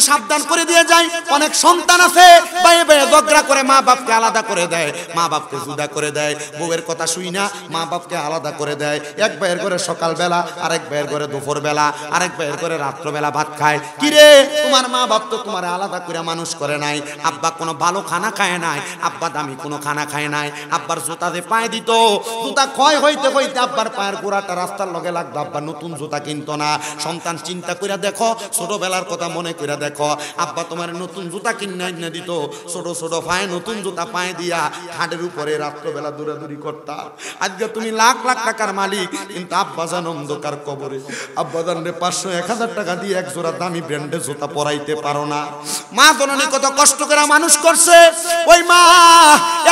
সাবধান করে দিয়ে যাই, অনেক সন্তান আছে বাইরে বাইরে ঝগড়া করে মা বাপকে আলাদা করে দেয়, মা বাপকে জুদা করে দেয়, বউয়ের কথা শুই না মা বাপকে আলাদা করে দেয়। এক ভাইয়ের ঘরে সকালবেলা, আরেক ভাইয়ের ঘরে দুপুরবেলা, আরেক ভাইয়ের ঘরে রাত্রবেলা ভাত খায়। কিরে তোমার মা বাপ তো তোমার আলাদা করে মানুষ করে নাই, আব্বা কোনো ভালো খানা খায় নাই, আব্বা দামি কোনো খানা খায় নাই, আব্বার জুতাতে পায়ে দিত, জুতা ক্ষয় হইতে হইতে আব্বার পায়ের গোড়াটা রাস্তার লগে লাগতো, আব্বা নতুন জুতা কিনতো না। সন্তান চিন্তা করে দেখো, ছোটবেলার কথা মনে করে দেখো, আব্বা তোমার নতুন জুতা কিনে দিত, ছোট ছোট পায়ে নতুন জুতা পায়ে দিয়া হাটের উপরে রাত্রবেলা দৌড়াদৌড়ি করতা। আজকে তুমি লাখ লাখ টাকার মালিক, কিন্তু আব্বাজান অন্ধকার কবরে। আব্বাজান রে 500-1000 টাকা দিয়ে এক জোড়া দামি ব্র্যান্ডের জুতা পরাইতে পারো না। মা জননী কত কষ্ট করে মানুষ করছে, ওই মা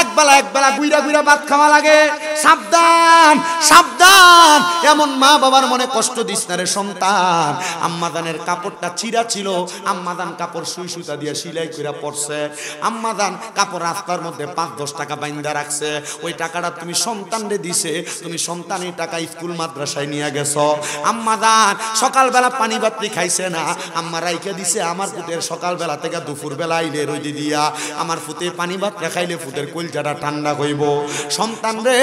একবেলা গুইরা গুইরা ভাত খাওয়া লাগে। সাবধান সাবধান, এমন মা বাবার মনে কষ্ট দিস না রে সন্তান। আম্মাদানের কাপড়টা চিরা ছিল, আম্মাদান কাপড় সুই সুতা দিয়ে সেলাই করে পরছে, আম্মাদান কাপড় রাস্তার মধ্যে 5-10 টাকা বাইন্দা রাখছে, ওই টাকাটা তুমি সন্তানরে দিছে, তুমি সন্তানের টাকা স্কুল মাদ্রাসায় নিয়ে গেছো। আম্মাদান সকালবেলা পানি বাতি খাইছে না, আম্মা রাইখা দিছে আমার পুতের সকালবেলা থেকে দুপুর বেলা আইলে রইদি দিয়া আমার পুতে পানি ভাত খাইলে পুতের কলজাটা ঠান্ডা হইব। সন্তান রে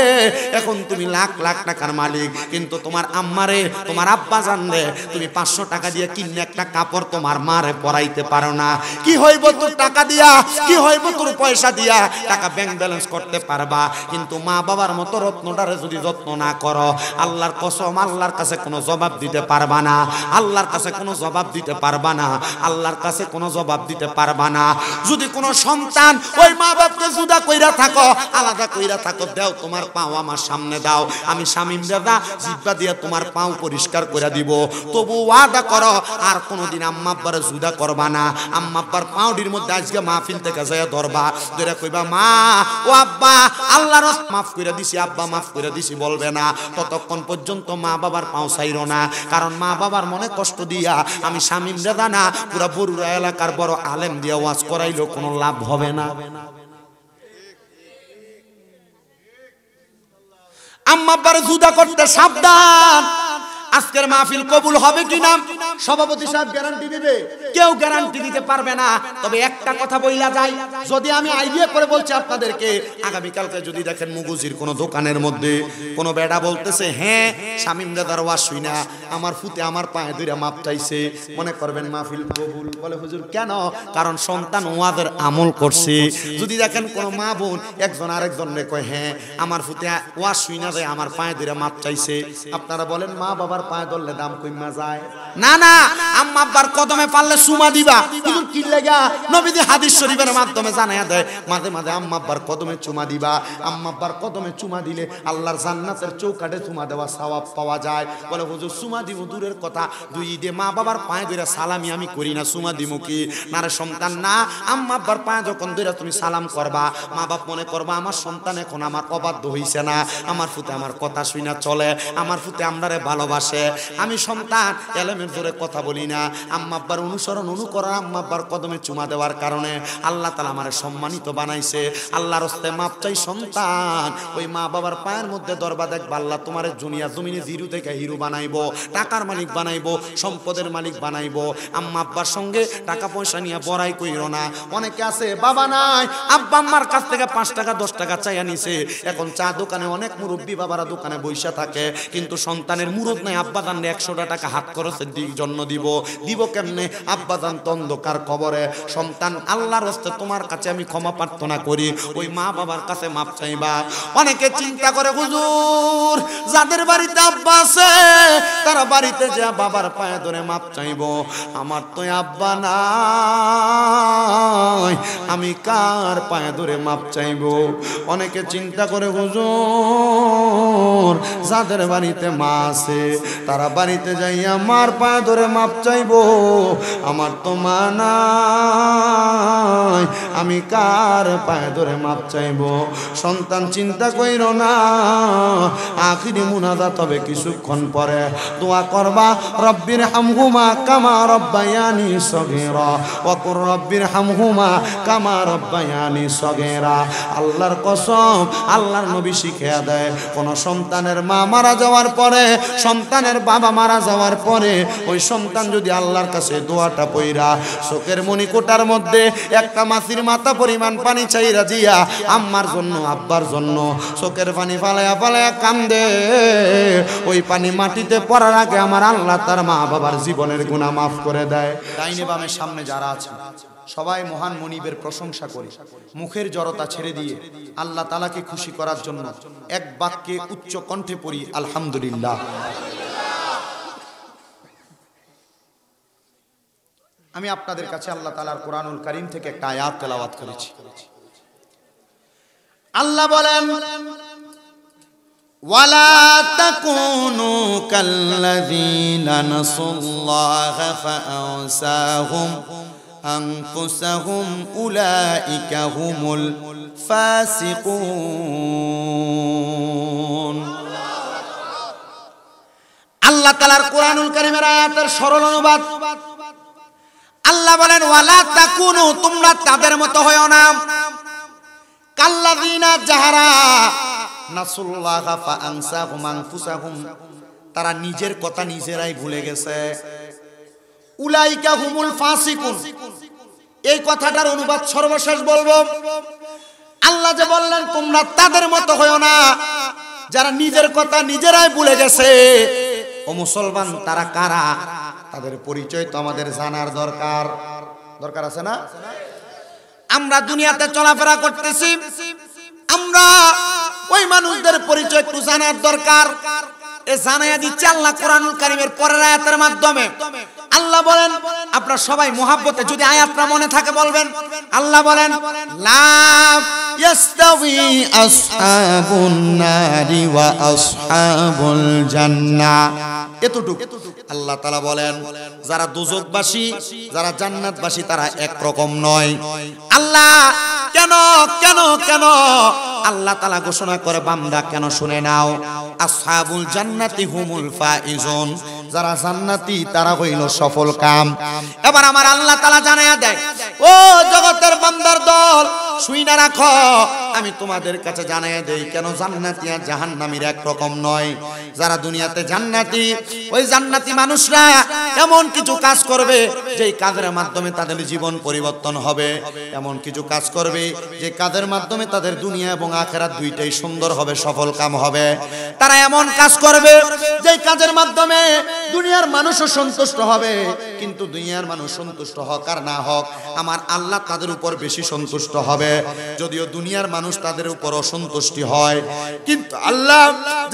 এখন তুমি লাখ লাখ টাকার মালিক, কিন্তু তোমার আম্মারে তোমার আব্বা জানলে তুমি 500 টাকা দিয়ে কিনে একটা কাপড় তোমার মারে পরাইতে পারো না। কি হইব তোর টাকা দিয়া, কি হইব তোর পয়সা দিয়া, টাকা ব্যাংক ব্যালেন্স করতে পারবা, কিন্তু মা বাবার মতো রত্নটারে যদি যত্ন না করো, আল্লাহর কসম আল্লাহর কাছে কোনো জবাব দিতে পারবা না, আল্লাহর কাছে কোনো জবাব দিতে পারবা না, আল্লাহর কাছে কোনো জবাব দিতে পারবা না। যদি কোনো সন্তান ওই মা বাপকে জুদা কইরা থাকো, আলাদা কইরা থাকো, দাও তোমার পাও আমার সামনে দাও, আমি শামিম দাদা জিব্বা দিয়া তোমার পাও পরিষ্কার করে দিব, তবু ওয়াদা করো আর কোনোদিন আম্মা আব্বারে জুদা করবা না। আম্মা আব্বার পাউডির মধ্যে আজকে মাহফিল থেকে যায় ধরবা, ধরে কইবা মা ও আব্বা আল্লাহর মাফ করে দিছি, আব্বা মাফ করে দিছি বলবে না, ততক্ষণ পর্যন্ত মা বাবার পাও ছাইরো না। কারণ মা বাবার মনে কষ্ট দিয়া আমি শামিম দাদা না, পুরা বরুড়া এলাকার বড় আলেম দিয়া ওয়াজ করাইলেও কোনো লাভ হবে না। আম্মা আব্বারে জুদা করতে সাবধান। আজকের মাহফিল কবুল হবে কিনা সভাপতি সাহেব গ্যারান্টি দিবে? কেউ গ্যারান্টি দিতে পারবে না। তবে একটা কথা বইলা যায়, যদি আমি আইডিয়া করে বলছি আপনাদেরকে, আগামী কালকে যদি দেখেন মুগুজির কোন দোকানের মধ্যে কোন বেডা বলতেছে হ্যাঁ শামিম দাদার ওয়াজ শুই না আমার ফুতে আমার পায়ে ধরে মাপ চাইছে, মনে করবেন মাহফিল কবুল। বলে হুজুর কেন? কারণ সন্তান ওয়াদের আমল করছে। যদি দেখেন কোন মা বোন একজন আরেকজনরে কয় হ্যাঁ আমার ফুতে ওয়াজ শুই না যায় আমার পায়ে ধরে মাপ চাইছে, আপনারা বলেন মা বাবার পায়ে ধরলে দাম কইমা যায়? না না, আম্মা আব্বার কদমে পারলে সুমা দিবা। হুজুর কি লাগা? নবীজি হাদিস শরীফের মাধ্যমে জানায়া দেয় মাঝে মাঝে আম্মা আব্বার কদমে চুমা দিবা। আম্মা আব্বার কদমে চুমা দিলে আল্লাহর জান্নাতের চৌকাঠে চুমা দেওয়া সওয়াব পাওয়া যায়। বলে হুজুর সুমা দিব দূরের কথা, দুই ঈদে মা বাবার পায়ে ধরে সালামি আমি করি না, সুমা দিমু কি? না রে সন্তান না, আম্মা আব্বার পায়ে যখন ধরে তুমি সালাম করবা, মা বাপ মনে করবা আমার সন্তান এখন আমার অবাধ্য হইছে না, আমার ফুতে আমার কথা শুই না চলে, আমার ফুতে আমরারে ভালোবাসে। আমি সন্তান এলেমের জোরে কথা বলি না, আম্মা আব্বার অনুসরণ অনুকরণ আম্মা আব্বার কদমে চুমা দেওয়ার কারণে আল্লাহ তাআলা আমারে সম্মানিত বানাইছে। আল্লাহর রাস্তায় মাপ চাই সন্তান, ওই মা বাবার পায়ের মধ্যে দরবা দেখবা আল্লাহ তোমারে দুনিয়া জমিনে জিরো থেকে হিরো বানাইবো, টাকার মালিক বানাইবো, সম্পদের মালিক বানাইবো। আম্মা আব্বার সঙ্গে টাকা পয়সা নিয়ে বড়াই কইরো না। অনেকে আছে বাবা নাই, আব্বা আম্মার কাছ থেকে 5 টাকা 10 টাকা চাইয়া নিছে, এখন চা দোকানে অনেক মুরব্বী বাবারা দোকানে বইসা থাকে, কিন্তু সন্তানের মুরদ নাই, আব্বা দান 100 টাকা হাত খরচের জন্য দিব কেমনে? আব্বা দান তো অন্ধকার কবরে। সন্তান আল্লাহর রাস্তায় তোমার কাছে আমি ক্ষমা প্রার্থনা করি, ওই মা বাবার কাছে মাপ চাইবা। অনেকে চিন্তা করে হুজুর যাদের বাড়িতে আব্বা আছে তারা বাড়িতে যা বাবার পায়ে ধরে মাপ চাইবো, আমার তো আব্বা নাই, আমি কার পায়ে ধরে মাপ চাইবো? অনেকে চিন্তা করে হুজুর যাদের বাড়িতে মা আছে তারা বাড়িতে যাই আমার পায়ে ধরে মাপ চাইবো, আমার তো মা নাই, আমি কার পায়ে ধরে মাপ চাইবো? সন্তান চিন্তা কইরো না, আখিরি মুনাজাত হবে কিছুক্ষণ পরে, দোয়া করবা রব্বির হামহুমা কামা রব্বায়ানি সগীরা ওয়া কুর রব্বির হামহুমা কামা রব্বায়ানি সগীরা। আল্লাহর কসম, আল্লাহর নবী শিখিয়ে দেয় কোন সন্তানের মা মারা যাওয়ার পরে, সন্তানের বাবা মারা যাওয়ার পরে ওই সন্তান যদি আল্লাহর কাছে দোয়াটা পইরা চোখের মণিকোটার মধ্যে একটা মাছির মাথা পরিমাণ পানি চাইরা দিয়া আম্মার জন্য আব্বার জন্য চোখের পানি ফালায়া ফালায়া কান্দে। ওই পানি মাটিতে পড়ার আগে আমার আল্লাহ তার মা বাবার জীবনের গুনাহ মাফ করে দেয়। ডাইনে বামে সামনে যারা আছে সবাই মহান মনিবের প্রশংসা করে মুখের জড়তা ছেড়ে দিয়ে আল্লাহ তাআলাকে খুশি করার জন্য এক বাক্যে উচ্চ কণ্ঠে পড়ি আলহামদুলিল্লাহ। আমি আপনাদের কাছে আল্লাহ তাআলার কোরআনুল কারীম থেকে একটা আয়াত তেলাওয়াত করেছি। আল্লাহ বলেন, ওয়ালা তাকুনু কাল্লাযীনা নাসুল্লাহা ফাআনসাহুম আনফুসাহুম উলাইকা হুমুল ফাসিকুন। আল্লাহ তাআলার কোরআনুল কারীমের আয়াতের সরল অনুবাদ, আল্লাহ বলেন ওয়ালা তাকুনু, তোমরা তাদের মতো হয়ো না, কাল্লাযীনা যাহারা নাসুল্লাহা ফাআনসাহুম আনফুসাহুম, তারা নিজের কথা নিজেরাই ভুলে গেছে। উলাইকা হুমুল ফাসিকুন, এই কথাটার অনুবাদ সর্বশেষ বলবো। আল্লাহ যে বললেন তোমরা তাদের মতো হয়ো না যারা নিজের কথা নিজেরাই ভুলে গেছে। ও মুসলমান, তারা কারা? তাদের পরিচয় তো আমাদের জানার দরকার আছে না? আমরা দুনিয়াতে চলাফেরা করতেছি, আমরা ওই মানুষদের পরিচয় একটু জানার দরকার। এ জানাইয়া দিচ্ছে আল্লাহ কোরআনুল কারীমের পরের আয়াতের মাধ্যমে। আল্লাহ বলেন, আপনারা সবাই মুহাব্বতে যদি আয়াতটা মনে থাকে বলবেন। আল্লাহ বলেন, লা ইয়াস্তাউই আসহাবুন নারি ওয়া আসহাবুল জান্নাহ। এতটুকু আল্লাহ তাআলা বলেন, যারা দোজখবাসী যারা জান্নাতবাসী তারা এক রকম নয়। আল্লাহ কেন কেন কেন আল্লাহ তাআলা ঘোষণা করে, বান্দা কেন শুনে নাও, আসহাবুল জান্নাতি হুমুল ফাইজুন, যারা জান্নাতি তারা হইল সফল কাম। এবার আমার আল্লাহ তাআলা জানায়া দেয়, ও জগতের বান্দার দল শুইনা রাখো, আমি তোমাদের কাছে জানায়া দেই কেন জান্নাতি আর জাহান্নামীর এক রকম নয়। যারা দুনিয়াতে জান্নাতি, ওই জান্নাতি মানুষরা এমন কিছু কাজ করবে যেই কাজের মাধ্যমে তাদের জীবন পরিবর্তন হবে, এমন কিছু কাজ করবে যে কাজের মাধ্যমে তাদের দুনিয়া এবং আখিরাত দুইটাই সুন্দর হবে, সফল কাম হবে। তারা এমন কাজ করবে যেই কাজের মাধ্যমে দুনিয়ার মানুষও সন্তুষ্ট হবে, কিন্তু দুনিয়ার মানুষ সন্তুষ্ট হোক আর না হোক আমার আল্লাহ তাদের উপর বেশি সন্তুষ্ট হবে। যদিও দুনিয়ার মানুষ তাদের উপর অসন্তুষ্টি হয়, কিন্তু আল্লাহ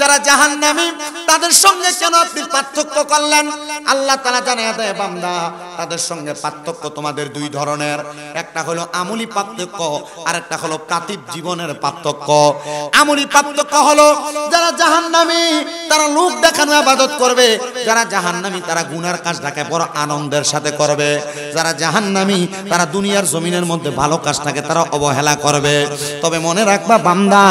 যারা জাহান্নামী তাদের সঙ্গে কেন আপনি পার্থক্য করলেন? আল্লাহ তাআলা জানায়া দেয়, বান্দা তাদের সঙ্গে পার্থক্য তোমাদের দুই ধরনের, একটা হলো আমলি পার্থক্য আর একটা হলো পার্থিব জীবনের পার্থক্য। আমলি পার্থক্য হলো যারা জাহান্নামী তারা লোক দেখানো ইবাদত করবে, যারা জাহান্নামী তারা গুনার কাজটাকে বড় আনন্দের সাথে করবে, যারা জাহান্নামী তারা দুনিয়ার জমিনের মধ্যে ভালো কাজটাকে তারা অবহেলা করবে। তবে মনে রাখবা বান্দা,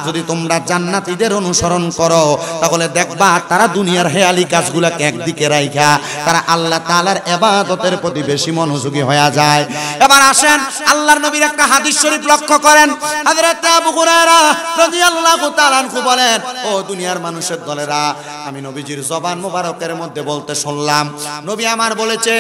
যদি তোমরা জান্নাতীদের অনুসরণ করো তাহলে দেখবা তারা দুনিয়ার হেয়ালি কাজগুলোকে একদিকে রাইখা তারা আল্লাহ তাআলার ইবাদতের প্রতি বেশি মনোযোগী হয়ে যায়। এবার আসেন আল্লাহর নবীর একটা হাদিস শরীফ লক্ষ্য করেন। হযরত আবু হুরায়রা রাদিয়াল্লাহু তাআলা আনহু বলেন, ও দুনিয়ার মানুষের দলেরা, আমি নবীজির জবান মোবারকের মধ্যে বলতে শুনলাম, নবী আমার বলেছে,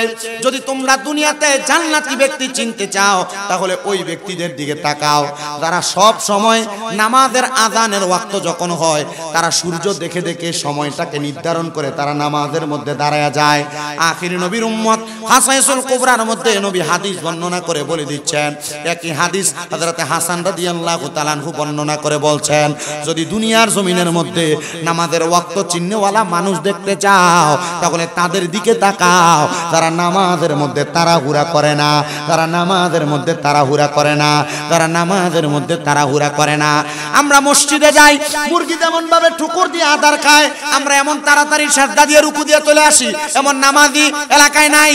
যদি তোমরা দুনিয়াতে জান্নাতি ব্যক্তি চিনতে চাও তাহলে ওই ব্যক্তিদের দিকে তাকাও যারা সব সময় নামাজের আযানের ওয়াক্ত যখন হয় তারা সূর্য দেখে দেখে সময়টাকে নির্ধারণ করে তারা নামাজের মধ্যে দাঁড়ায়া যায়। আখির নবীর উম্মত হাসাইসুল কুবরার মধ্যে নবী হাদিস বর্ণনা করে বলে দিচ্ছেন, একই হাদিস হযরত হাসান রাদিয়াল্লাহু তাআলা আনহু বর্ণনা করে বলছেন, যদি দুনিয়ার জমিনের মধ্যে নামাজের ওয়াক্ত চিহ্নওয়ালা মানুষ দেখতে চাও তাহলে তাদের দিকে তাকাও যারা নামাজের মধ্যে তাড়াহুড়া করে না, যারা নামাজের মধ্যে তাড়াহুড়া করে না, যারা নামাজের মধ্যে তাড়াহুড়া করে না। আমরা মসজিদে যাই, মুরগি যেমন ভাবে ঠুকুর দিয়ে আদার খায়, আমরা এমন তাড়াতাড়ি সাজদা দিয়ে রুকু দিয়ে চলে আসি, এমন নামাজি এলাকায় নাই।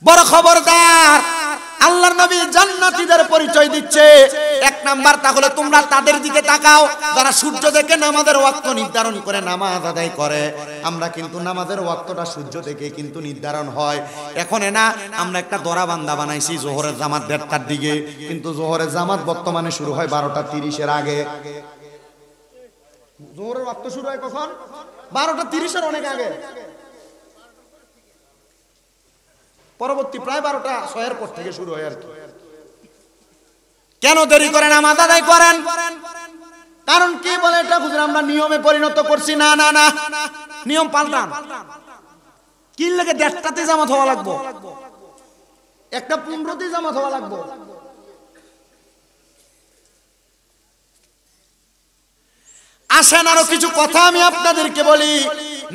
বড় খবরদার, আল্লাহর নবী জান্নাতীদের পরিচয় দিচ্ছে। এক নাম্বার, তাহলে তোমরা তাদের দিকে তাকাও যারা সূর্য দেখে নামাজের ওয়াক্ত নির্ধারণ করে নামাজ আদায় করে। আমরা কিন্তু নামাজের ওয়াক্তটা সূর্য দেখে কিন্তু নির্ধারণ হয়। এখন না আমরা একটা দরা বান্দা বানাইছি জোহরের জামাত 1:30টার দিকে, কিন্তু জোহরের জামাত বর্তমানে শুরু হয় 12:30-এর আগে। জোহরের ওয়াক্ত শুরু হয় কখন? 12:30-এর অনেক আগে। পরবর্তী প্রায় 12টা 6 পর থেকে শুরু হয় আর কি। কেন দেরি করেন, নামাজ আদায় করেন। কারণ কি বলে এটা হুজুর আমরা নিয়মে পরিণত করছি। না না না, নিয়ম পাল্টান। কি লাগে 1:30টাতে জামাত হওয়া লাগবে, 1:15তে জামাত হওয়া লাগবে। আসেন আরো কিছু কথা আমি আপনাদেরকে বলি।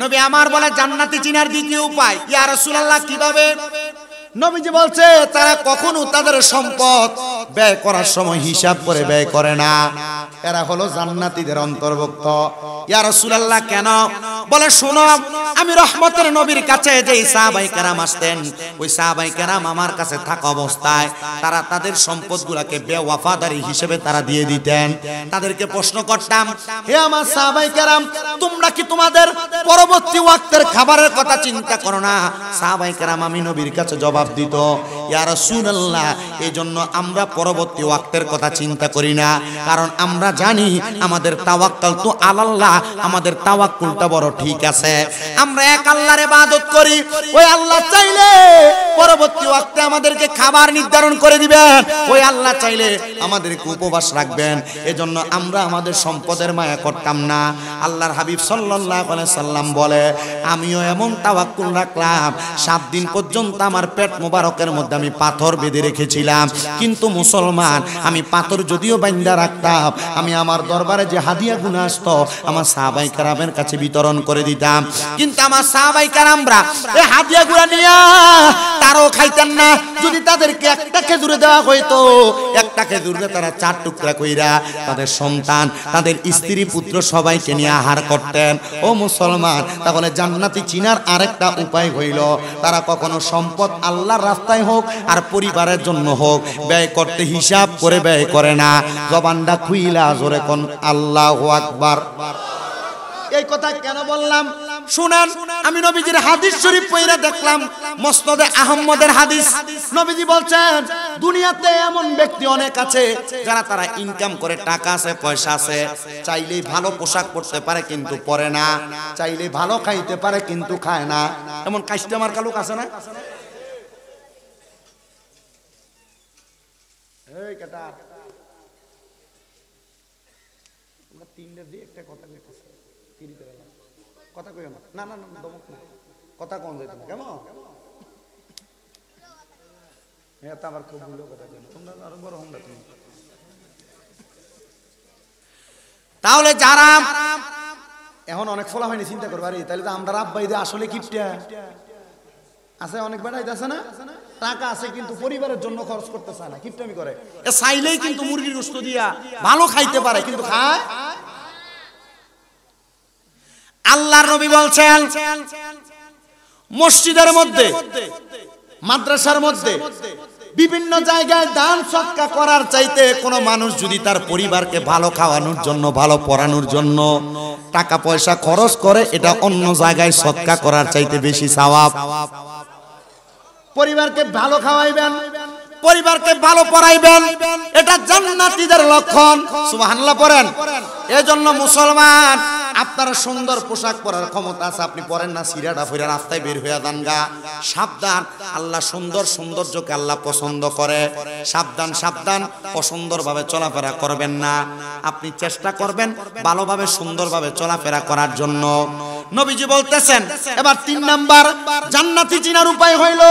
নবী আমার বলে জান্নাতি চিনার দ্বিতীয় উপায়। ইয়া রাসূলুল্লাহ কিভাবে? নবীজি বলছে তারা কখনো তাদের সম্পদ ব্যয় করার সময় হিসাব করে ব্যয় করে না, এরা হলো জান্নাতীদের অন্তর্ভুক্ত। ইয়া রাসূলুল্লাহ কেন? বলে শোনো, আমি রহমতের নবীর কাছে যেই সাহাবায়ে কেরাম আসতেন, ওই সাহাবায়ে কেরাম আমার কাছে থাকা অবস্থায় তারা তাদের সম্পদগুলোকে বেওয়াফাদারি হিসেবে তারা দিয়ে দিতেন। তাদেরকে প্রশ্ন করতাম, হে আমার সাহাবায়ে কেরাম, তোমরা কি তোমাদের পরবর্তী ওয়াক্তের খাবারের কথা চিন্তা করো না? সাহাবায়ে কেরাম আমি নবীর কাছে জবাব দিত, ইয়া রাসূলুল্লাহ এইজন্য আমরা পরবর্তী ওয়াক্তের কথা চিন্তা করি না, কারণ আমরা জানি আমাদের তাওয়াক্কুল তো আল্লাহ, আমাদের তাওয়াক্কুলটা বড় ঠিক আছে। আমরা এক আল্লাহর ইবাদত করি, ওই আল্লাহ চাইলে পরবর্তী ওয়াক্তে আমাদেরকে খাবার নির্ধারণ করে দিবেন, ওই আল্লাহ চাইলে আমাদেরকে উপবাস রাখবেন। এজন্য আমরা আমাদের সম্পদের মায়া করতাম না। আল্লাহর হাবিব সাল্লাল্লাহু আলাইহি সাল্লাম বলে, আমিও এমন তাওয়াক্কুল রাখলাম 7 দিন পর্যন্ত আমার পেট মোবারকের মধ্যে আমি পাথর বেঁধে রেখেছিলাম, কিন্তু মুসলমান আমি পাথর যদিও বাইন্ধা রাখতাম, আমি আমার দরবারে যে হাদিয়া গুনা আসতো আমার সাহাবায়ে কেরামের কাছে বিতরণ করে দিতাম। কিন্তু আমার সাহাবায়ে কেরামরা এই হাদিয়া গুলা নিয়ে তারও খাইতেন না। যদি তাদেরকে একটা খেজুরে দেওয়া হইতো, একটা খেজুরে তারা 4 টুকরা কইরা তাদের সন্তান, তাদের স্ত্রী পুত্র সবাইকে নিয়ে আহার করতেন। ও মুসলমান, তাহলে জান্নাতি চিনার আরেকটা উপায় হইল, তারা কখনো সম্পদ আল্লাহর রাস্তায় হোক আর পরিবারের জন্য হোক ব্যয় করতে হিসাব করে ব্যয় করে না। জবানটা খুইলা জোরে কোন আল্লাহু আকবার। এই কথা কেন বললাম শুনেন, আমি নবীজির হাদিস শরীফ পড়ে দেখলাম, মুসনাদে আহমদের হাদিস। নবীজি বলছেন দুনিয়াতে এমন ব্যক্তি অনেক আছে যারা তারা ইনকাম করে, টাকা আছে, পয়সা আছে, চাইলেই ভালো পোশাক পরতে পারে কিন্তু পরে না, চাইলেই ভালো খাইতে পারে কিন্তু খায় না। এমন কাস্টমার লোক আছে না? এই কাটা আমরা তিনটা দিয়ে একটা কথা কইতেছি, তিরিতে গেলাম কথা কইও না, না না না দমক না, কথা কোন যাইতো না কেমন? হ্যাঁ তা আবার খুব ভুলো কথা কইনা, তোমরা আরো বড় হন্দা তুমি। তাহলে যারা এখন অনেক ফলা হয়নি চিন্তা করবো, আরে তাহলে তো আমরা আব্বাই দিয়ে আসলে কিপটা আছে, অনেক বেড়াইতে আছে না, টাকা আছে কিন্তু পরিবারের জন্য খরচ করতে চায় না, কিপটামি করে। এ চাইলেই কিন্তু মুরগির গোশত দিয়া ভালো খাইতে পারে কিন্তু খায়। আল্লাহর নবী বলছেন মসজিদের মধ্যে, মাদ্রাসার মধ্যে, বিভিন্ন জায়গায় দান সদকা করার চাইতে কোনো মানুষ যদি তার পরিবারকে ভালো খাওয়ানোর জন্য, ভালো পড়ানোর জন্য টাকা পয়সা খরচ করে, এটা অন্য জায়গায় সদকা করার চাইতে বেশি সওয়াব। পরিবারকে ভালো খাওয়াইবেন, পরিবারকে ভালো পড়াইবেন, এটা জান্নাতীদের লক্ষণ। সুবহানাল্লাহ পড়েন। এজন্য মুসলমান, আপনারা সুন্দর পোশাক পরার ক্ষমতা আছে, আপনি পরেন না, সিরাটা ফিরা রাস্তায় বের হইয়া দান গা। সাবধান, আল্লাহ সুন্দর সৌন্দর্যকে আল্লাহ পছন্দ করে। সাবধান সাবধান, অসুন্দরভাবে চলাফেরা করবেন না। আপনি চেষ্টা করবেন ভালোভাবে সুন্দরভাবে চলাফেরা করার জন্য। নবীজি বলতেছেন এবার 3 নাম্বার জান্নাতি চিনার উপায় হইল,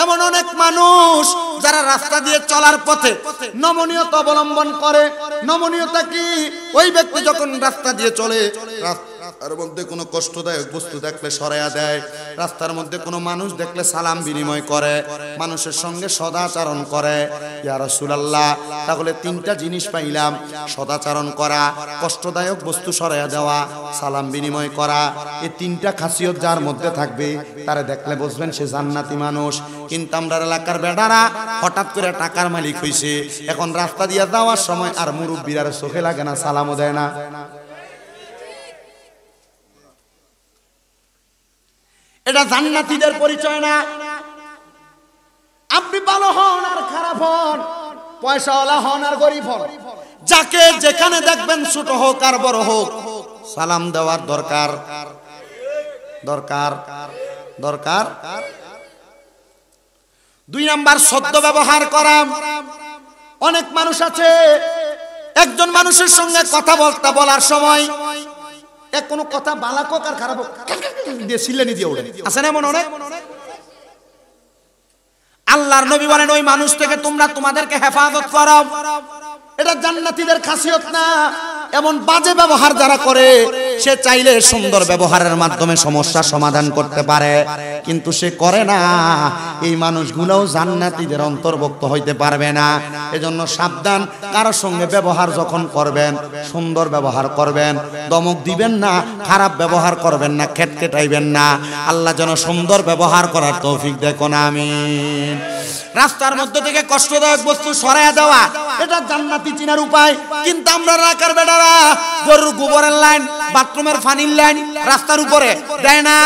এমন অনেক মানুষ যারা রাস্তা দিয়ে চলার পথে নমনীয়তা অবলম্বন করে। নমনীয়তা কি? ওই ব্যক্তি যখন রাস্তা দিয়ে চলে, রাস্তার মধ্যে কোনো কষ্টদায়ক বস্তু দেখলে সরাইয়া দেয়, রাস্তার মধ্যে কোনো মানুষ দেখলে সালাম বিনিময় করে, মানুষের সঙ্গে সদাচরণ করে। ইয়া রাসূলুল্লাহ, তাহলে 3টা জিনিস পাইলাম, সদাচরণ করা, কষ্টদায়ক বস্তু সরাইয়া দেওয়া, সালাম বিনিময় করা। এই 3টা খাসিয়ত যার মধ্যে থাকবে তারে দেখলে বুঝবেন সে জান্নাতি মানুষ। কিন্তু আমরা এলাকার বেডারা হঠাৎ করে টাকার মালিক হইছে, এখন রাস্তা দিয়ে যাওয়ার সময় আর মুরব্বিরা চোখে লাগে না, সালামও দেয় না। এটা জান্নাতীদের পরিচয় না। আপনি ভালো হন আর খারাপ হন, পয়সাওয়ালা হন আর গরিব হন, যাকে যেখানে দেখবেন ছোট হোক আর বড় হোক, সালাম দেওয়ার দরকার দরকার দরকার। দুই নাম্বার সদ্য ব্যবহার করা। অনেক মানুষ আছে একজন মানুষের সঙ্গে কথা বলার সময় কোনো কথা বালাক হোক আর খারাপ হোক দিয়ে সিলেনি দিয়ে ওঠে, আছে না এমন অনেক? আল্লাহর নবী বলেন ওই মানুষ থেকে তোমরা তোমাদেরকে হেফাজত করো, এটা জান্নাতীদের খাসিয়ত না। এমন বাজে ব্যবহার যারা করে সে চাইলে সুন্দর ব্যবহারের মাধ্যমে সমস্যার সমাধান করতে পারে, কিন্তু সে করে না। এই মানুষগুলোও জান্নাতীদের অন্তর্ভুক্ত হইতে পারবে না। এজন্য সাবধান, কারোর সঙ্গে ব্যবহার যখন করবেন সুন্দর ব্যবহার করবেন, দমক দিবেন না, খারাপ ব্যবহার করবেন না, খেটখেটাইবেন না। আল্লাহ যেন সুন্দর ব্যবহার করার তৌফিক দেখুন, আমিন। রাস্তার মধ্যে থেকে কষ্টদায়ক বস্তু সরাইয়া দেওয়া এটা জান্নাতি চিনার উপায়, কিন্তু আমরা রাখার বেটারা গরুর গোবরের লাইন, বাথরুমের পানির লাইন রাস্তার উপরে দেয় না।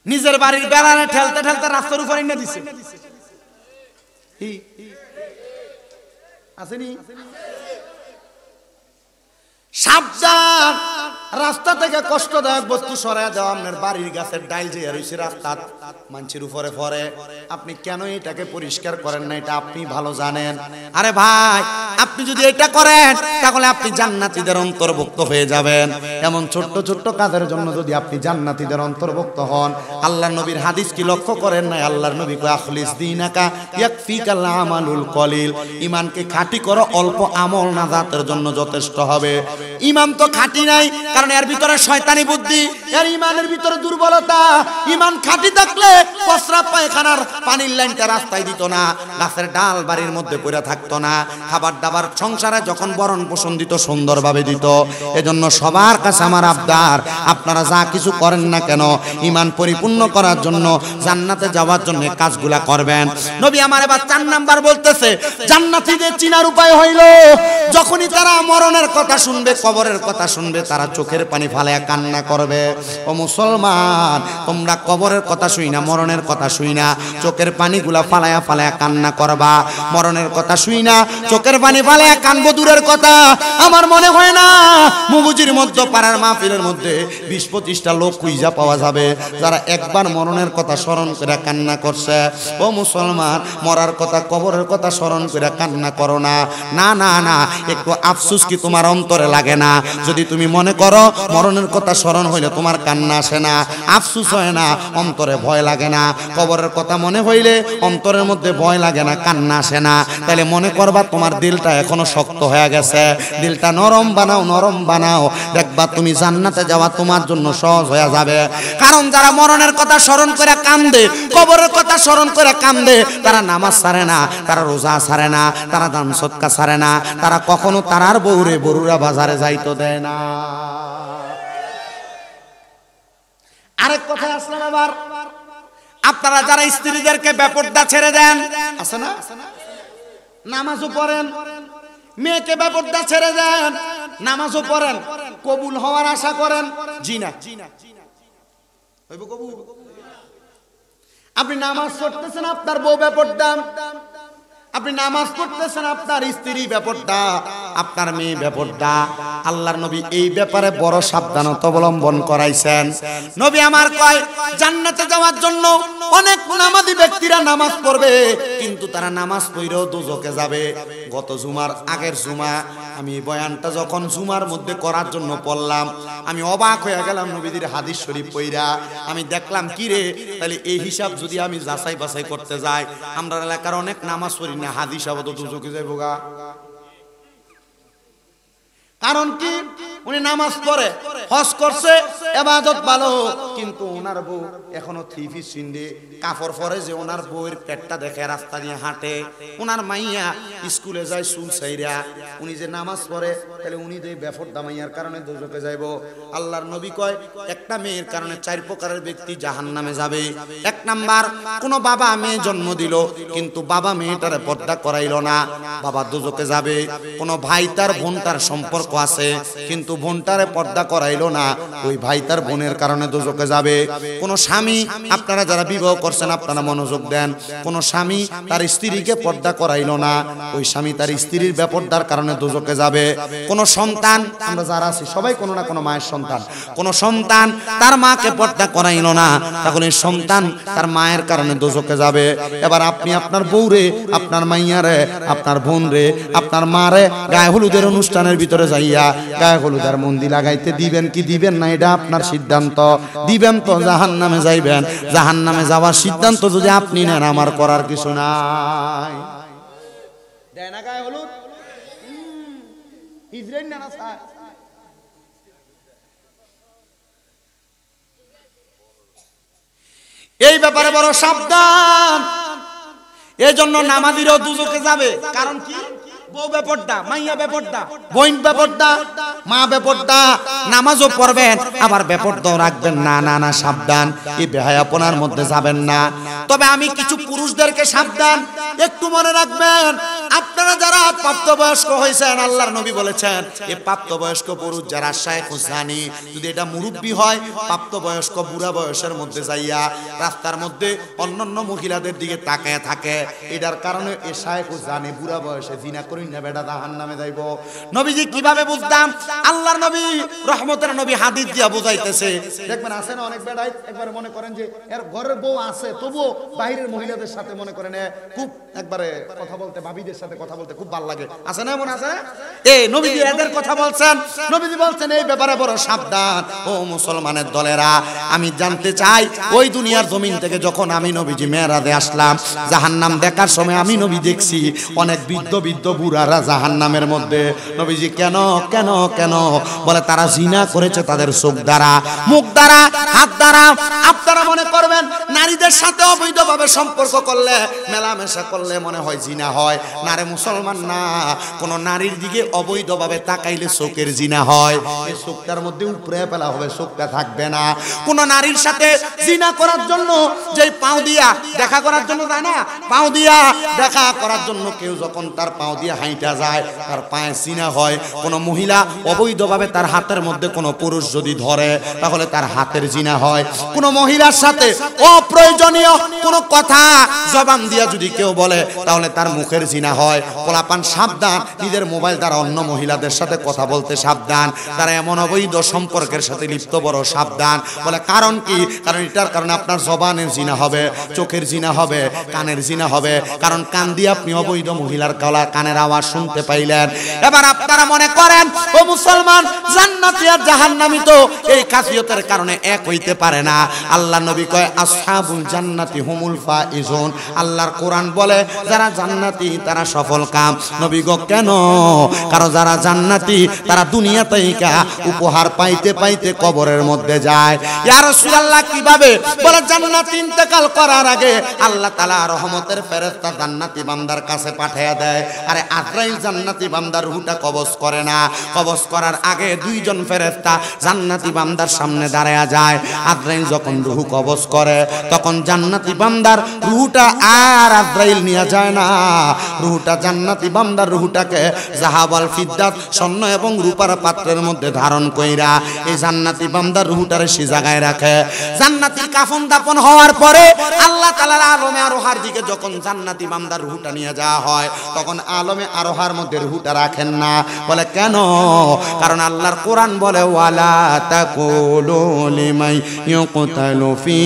নিজের বাড়ির বেড়ানে ঠেলতে ঠেলতে রাস্তার উপরে এনে দিছে, আসেনি? সাবধান, রাস্তা থেকে কষ্টদায়ক বস্তু সরাইয়া দেওয়া। আপনার বাড়ির গাছের ডাইল যে রয়েছে রাস্তা মানুষের উপরে পড়ে, আপনি কেন এটাকে পরিষ্কার করেন না? এটা আপনি ভালো জানেন। আরে ভাই, আপনি যদি এটা করেন তাহলে আপনি জান্নাতীদের অন্তর্ভুক্ত হয়ে যাবেন। এমন ছোট্ট ছোট্ট কাজের জন্য যদি আপনি জান্নাতীদের অন্তর্ভুক্ত হন, আল্লাহর নবীর হাদিস কি লক্ষ্য করেন না? আল্লাহর নবী কয় আখলিস দীনাকা ইয়াকফিকাল আমালুল কলিল, ঈমানকে খাঁটি করো, অল্প আমল নাজাতের জন্য যথেষ্ট হবে। ঈমান তো খাঁটি নাই, কারণ এর ভিতরে শয়তানি বুদ্ধি, এর ঈমানের ভিতরে দুর্বলতা। ঈমান খাঁটি থাকলে প্রস্রাব পায়খানার পানির লাইনটা রাস্তায় দিত না, গাছের ডাল বাড়ির মধ্যে পড়ে থাকতো না, খাবার দাবার সংসারে যখন বরণ পোষণ দিত সুন্দরভাবে দিত। এজন্য সবার কাছে আমার আবদার, আপনারা যা কিছু করেন না কেন ঈমান পরিপূর্ণ করার জন্য, জান্নাতে যাওয়ার জন্য কাজগুলা করবেন। নবী আমার এবার 4 নাম্বার বলতেছে জান্নাতীদের চিনার উপায় হইল যখনই তারা মরণের কথা শুনবে, কবরের কথা শুনবে, তারা চোখের পানি ফালায়া কান্না করবে। ও মুসলমান, তোমরা কবরের কথা শুই না, মরণের কথা শুই না, চোখের পানিগুলা ফালায়া ফালায়া কান্না করবা। মরণের কথা শুই না, চোখের পানি ফালায়া কানবো দূরের কথা। আমার মনে হয় না মুগুজির মধ্যে পাড়ার মাহফিলের মধ্যে 20-25টা লোক খুঁজা পাওয়া যাবে যারা একবার মরণের কথা স্মরণ করে কান্না করছে। ও মুসলমান, মরার কথা, কবরের কথা স্মরণ করে কান্না করো না। না না না, একটু আফসোস কি তোমার অন্তরে লাগে না? যদি তুমি মনে করো মরণের কথা স্মরণ হইলে তোমার কান্না আসে না, আফসোস হয় না, অন্তরে ভয় লাগে না, কবরের কথা মনে হইলে অন্তরের মধ্যে ভয় লাগে না, কান্না আসে না, তাহলে মনে করবা তোমার দিলটা এখনো শক্ত হয়ে গেছে। দিলটা নরম বানাও, নরম বানাও, দেখবা তুমি জান্নাতে যাওয়া তোমার জন্য সহজ হয়ে যাবে। কারণ যারা মরণের কথা স্মরণ করে কান্দে, কবরের কথা স্মরণ করে কান্দে, তারা নামাজ ছাড়ে না, তারা রোজা ছাড়ে না, তারা দান সদকা ছাড়ে না, তারা কখনো তারার বউরা বাজারে যাইতো দেয় না। আরেক কথা আসলাম আবার, আপনারা যারা স্ত্রীদেরকে বেপরদা ছেড়ে দেন, আছে না? নামাজও পড়েন, মেয়েকে বেপরদা ছেড়ে দেন, নামাজও পড়েন, কবুল হওয়ার আশা করেন, জি না হইব কবুল? আপনি নামাজ পড়তেছেন, আপনার বউ বেপরদা, আপনি নামাজ পড়তেছেন, আপনার স্ত্রী বেপরদা, আপনার মেয়ে বেপরদা। আল্লাহর নবী এই ব্যাপারে বড় সাবধানতা অবলম্বন করাইছেন। নবী আমার কয় জান্নাতে যাওয়ার জন্য অনেক নামাজি ব্যক্তিরা নামাজ পড়বে, কিন্তু তারা নামাজ পড়েও দোজখে যাবে। গত জুমার আগের জুমা আমি বয়ানটা যখন জুমার মধ্যে করার জন্য পড়লাম, আমি অবাক হয়ে গেলাম নবীজির হাদিস শরীফ পড়া। আমি দেখলাম কি রে, তাহলে এই হিসাব যদি আমি যাচাই বাছাই করতে যাই, আমরা এলাকার অনেক নামাজ পড়ি না, হাদিস আবাদ দোজখে যাইব গা। কারণ কি, উনি নামাজ পড়ে, হজ করছে, ইবাদত ভালো, কিন্তু ওনার বউ এখনো 3 পিস সিন্ডে কাপড় পরে, যে ওনার বউয়ের পেটটা দেখে রাস্তা দিয়ে হাঁটে, ওনার মাইয়া স্কুলে যায় চুল ছাইরা, উনি যে নামাজ পড়ে, তাহলে উনি যে বেপরদা মাইয়ার কারণে দোজখে যাইব। আল্লাহর নবী কয় একটা মেয়ের কারণে 4 প্রকারের ব্যক্তি জাহান্নামে যাবে। 1 নাম্বার, কোন বাবা মেয়ে জন্ম দিল কিন্তু বাবা মেয়েটারে পর্দা করাইলো না, বাবা দোজখে যাবে। কোন ভাই তার বোনটার সম্পর্ক আছে কিন্তু বোনটারে পর্দা করাইলো না, ওই ভাই তার বোনের কারণে দোজখে দোজখে যাবে। কোন স্বামী, আপনারা যারা বিবাহ করছেন আপনারা মনোযোগ দেন, কোন স্বামী তার স্ত্রীকে পর্দা করাইলো না, ওই স্বামী তার স্ত্রীর বেপর্দার কারণে দোজখে যাবে। কোন সন্তান, আমরা যারা আছি সবাই কোনো না কোনো মায়ের সন্তান, কোন সন্তান তার মাকে পর্দা করাইলো না, তখন এই সন্তান তার মায়ের কারণে দোজখে যাবে। এবার আপনি আপনার বউরে, আপনার মাইয়ারে, আপনার বোন রে, আপনার মারে গায়ে হলুদের অনুষ্ঠানের ভিতরে যাইয়া গায়ে হলুদের মন্দি লাগাইতে দিবেন কি দিবেন না, এটা আপনার সিদ্ধান্ত। দিবেন তো জাহান্নামে যাইবেন, জাহান্নামে যাওয়ার সিদ্ধান্ত যদি আপনি নেন, আমার করার কিছু নাই। দেয় না গায়ে হলুদ, ইসরায়েল না স্যার। এই ব্যাপারে বড় সাবধান। এই জন্য নামাজিরও দুজকে যাবে। কারণ কি? বউ বেপর্দা, মাইয়া বেপর্দা, বোন বেপর্দা, মা বেপর্দা, নামাজও পড়বেন আবার বেপর্দাও রাখবেন না। না না, সাবধান, এই বেহায়াপনার মধ্যে যাবেন না। তবে আমি কিছু পুরুষদেরকে সাবধান, একটু মনে রাখবেন, আপনারা যারা প্রাপ্তবয়স্ক হয়েছেন, আল্লাহর নবী বলেছেন এই প্রাপ্তবয়স্ক পুরুষ যারা শায়েখ জানি, যদি এটা মুরব্বী হয়, প্রাপ্তবয়স্ক বুড়া বয়সের মধ্যে যাইয়া রাস্তার মধ্যে অন্যান্য মহিলাদের দিকে তাকায় থাকে, এটার কারণে এই শায়েখ জানি বুড়া বয়সে জিনা করি না, বেটা জাহান্নামে যাইব। নবীজি কিভাবে বুঝতাম? আল্লাহর নবী রহমতের নবী হাদিস দিয়া বুঝাইতেছে। দেখবেন আছে না অনেক বেড়াই, একবার মনে করেন যে এর ঘরের বউ আছে, তবুও বাইরের মহিলাদের সাথে মনে করেন খুব একবারে কথা বলতে, ভাবিদের সাথে কথা বলতে খুব ভালো লাগে, আছে না? এমন আছে? এই নবীজি এদের কথা বলছেন। নবীজি বলছেন এই ব্যাপারে বড় সাবধান। ও মুসলমানের দলেরা, আমি জানতে চাই ওই দুনিয়ার জমিন থেকে যখন আমি নবীজি মেরাজে আসলাম, জাহান্নাম দেখার সময় আমি নবী দেখছি অনেক বৃদ্ধ বৃদ্ধ বুড়ারা জাহান্নামের মধ্যে। নবীজি কেন কেন কেন? বলে তারা জিনা করেছে তাদের চোখ দ্বারা, মুখ দ্বারা, হাত দ্বারা। আপনারা মনে করবেন নারীদের সাথে অবৈধভাবে সম্পর্ক করলে, মেলামেশা করলে মনে হয় জিনা হয়। না রে মুসলমান, না। কোন নারীর দিকে অবৈধভাবে তাকাইলে চোখের জিনা হয়। এই চোখটার মধ্যে উপরে ফেলা হবে, চোখটা থাকবে না। কোন নারীর সাথে জিনা করার জন্য যে পাও দিয়া দেখা করার জন্য যায় না, পাও দিয়া দেখা করার জন্য কেউ যখন তার পাও দিয়ে হাইটা যায়, তার পায়ে জিনা হয়। কোন মহিলা অবৈধভাবে তার হাতের মধ্যে কোন পুরুষ যদি ধরে, তাহলে তার হাতের জিনা হয়। কোন মহিলার সাথে অপ্রয়োজনীয় কোন কথা জবান দিয়া যদি কেউ বলে, তাহলে তার মুখের জিনা হয়। পোলাপান সাবধান, নিজের মোবাইল দ্বারা অন্য মহিলাদের সাথে কথা বলতে সাবধান। তারা এমন অবৈধ সম্পর্কের সাথে লিপ্ত, বড় সাবধান। বলে কারণ কি? কারণ এটার কারণে আপনার জবানের জিনা হবে, চোখের জিনা হবে, কানের জিনা হবে। কারণ কান দিয়ে আপনি অবৈধ মহিলার গলা, কানের আওয়াজ শুনতে পাইলেন। এবার আপনারা মনে করেন ও মুসলমান, জান্নাতি আর জাহান্নামী তো এই খাসিয়তের কারণে এক হইতে পারে না। আল্লাহ নবী কয় আসহাবুল জান্নাতি হুমুল ফাইজুন। আল্লাহর কোরআন বলে যারা জান্নাতি তারা সফল কাম। নবী গো কেন? কারণ যারা জান্নাতি তারা দুনিয়াতে উপহার পাইতে পাইতে কবরের মধ্যে যায়। ইয়া রাসূলুল্লাহ কিভাবে? বলে জান্নাত ইন্তেকাল করার আগে আল্লাহ তাআলা রহমতের ফেরেশতা জান্নাতি বান্দার কাছে পাঠিয়ে দেয়। আরে আজরাইল জান্নাতি বান্দার রূহটা কবজ করে না, কবজ করার আগে দুইজন ফেরেশতা জান্নাতি বান্দার সামনে দাঁড়ায়া যায়। আজরাইল যখন রূহ কবজ করে, তখন জান্নাতি বান্দার রূহটা আর আজরাইল নিয়ে যায় না। রূহটা জান্নাতি বান্দার রূহটাকে যাহাব আল ফিদ্দাত, স্বর্ণ এবং রূপার পাত্রের মধ্যে ধারণ কইরা এই জান্নাতি বান্দার রূহটারে সে জায়গায় রাখে। জান্নাতির কাফন দাফন হওয়ার পরে আল্লাহ তাআলার আলমে আরোহার দিকে যখন জান্নাতি বান্দার রূহটা নিয়ে যাওয়া হয়, তখন আলমে আরোহার মধ্যে রূহটা রাখেন না। বলে কেন? কারণ আল্লাহর কোরআন বলে ওয়ালা তাকুলু লিমান ইউকতালু ফি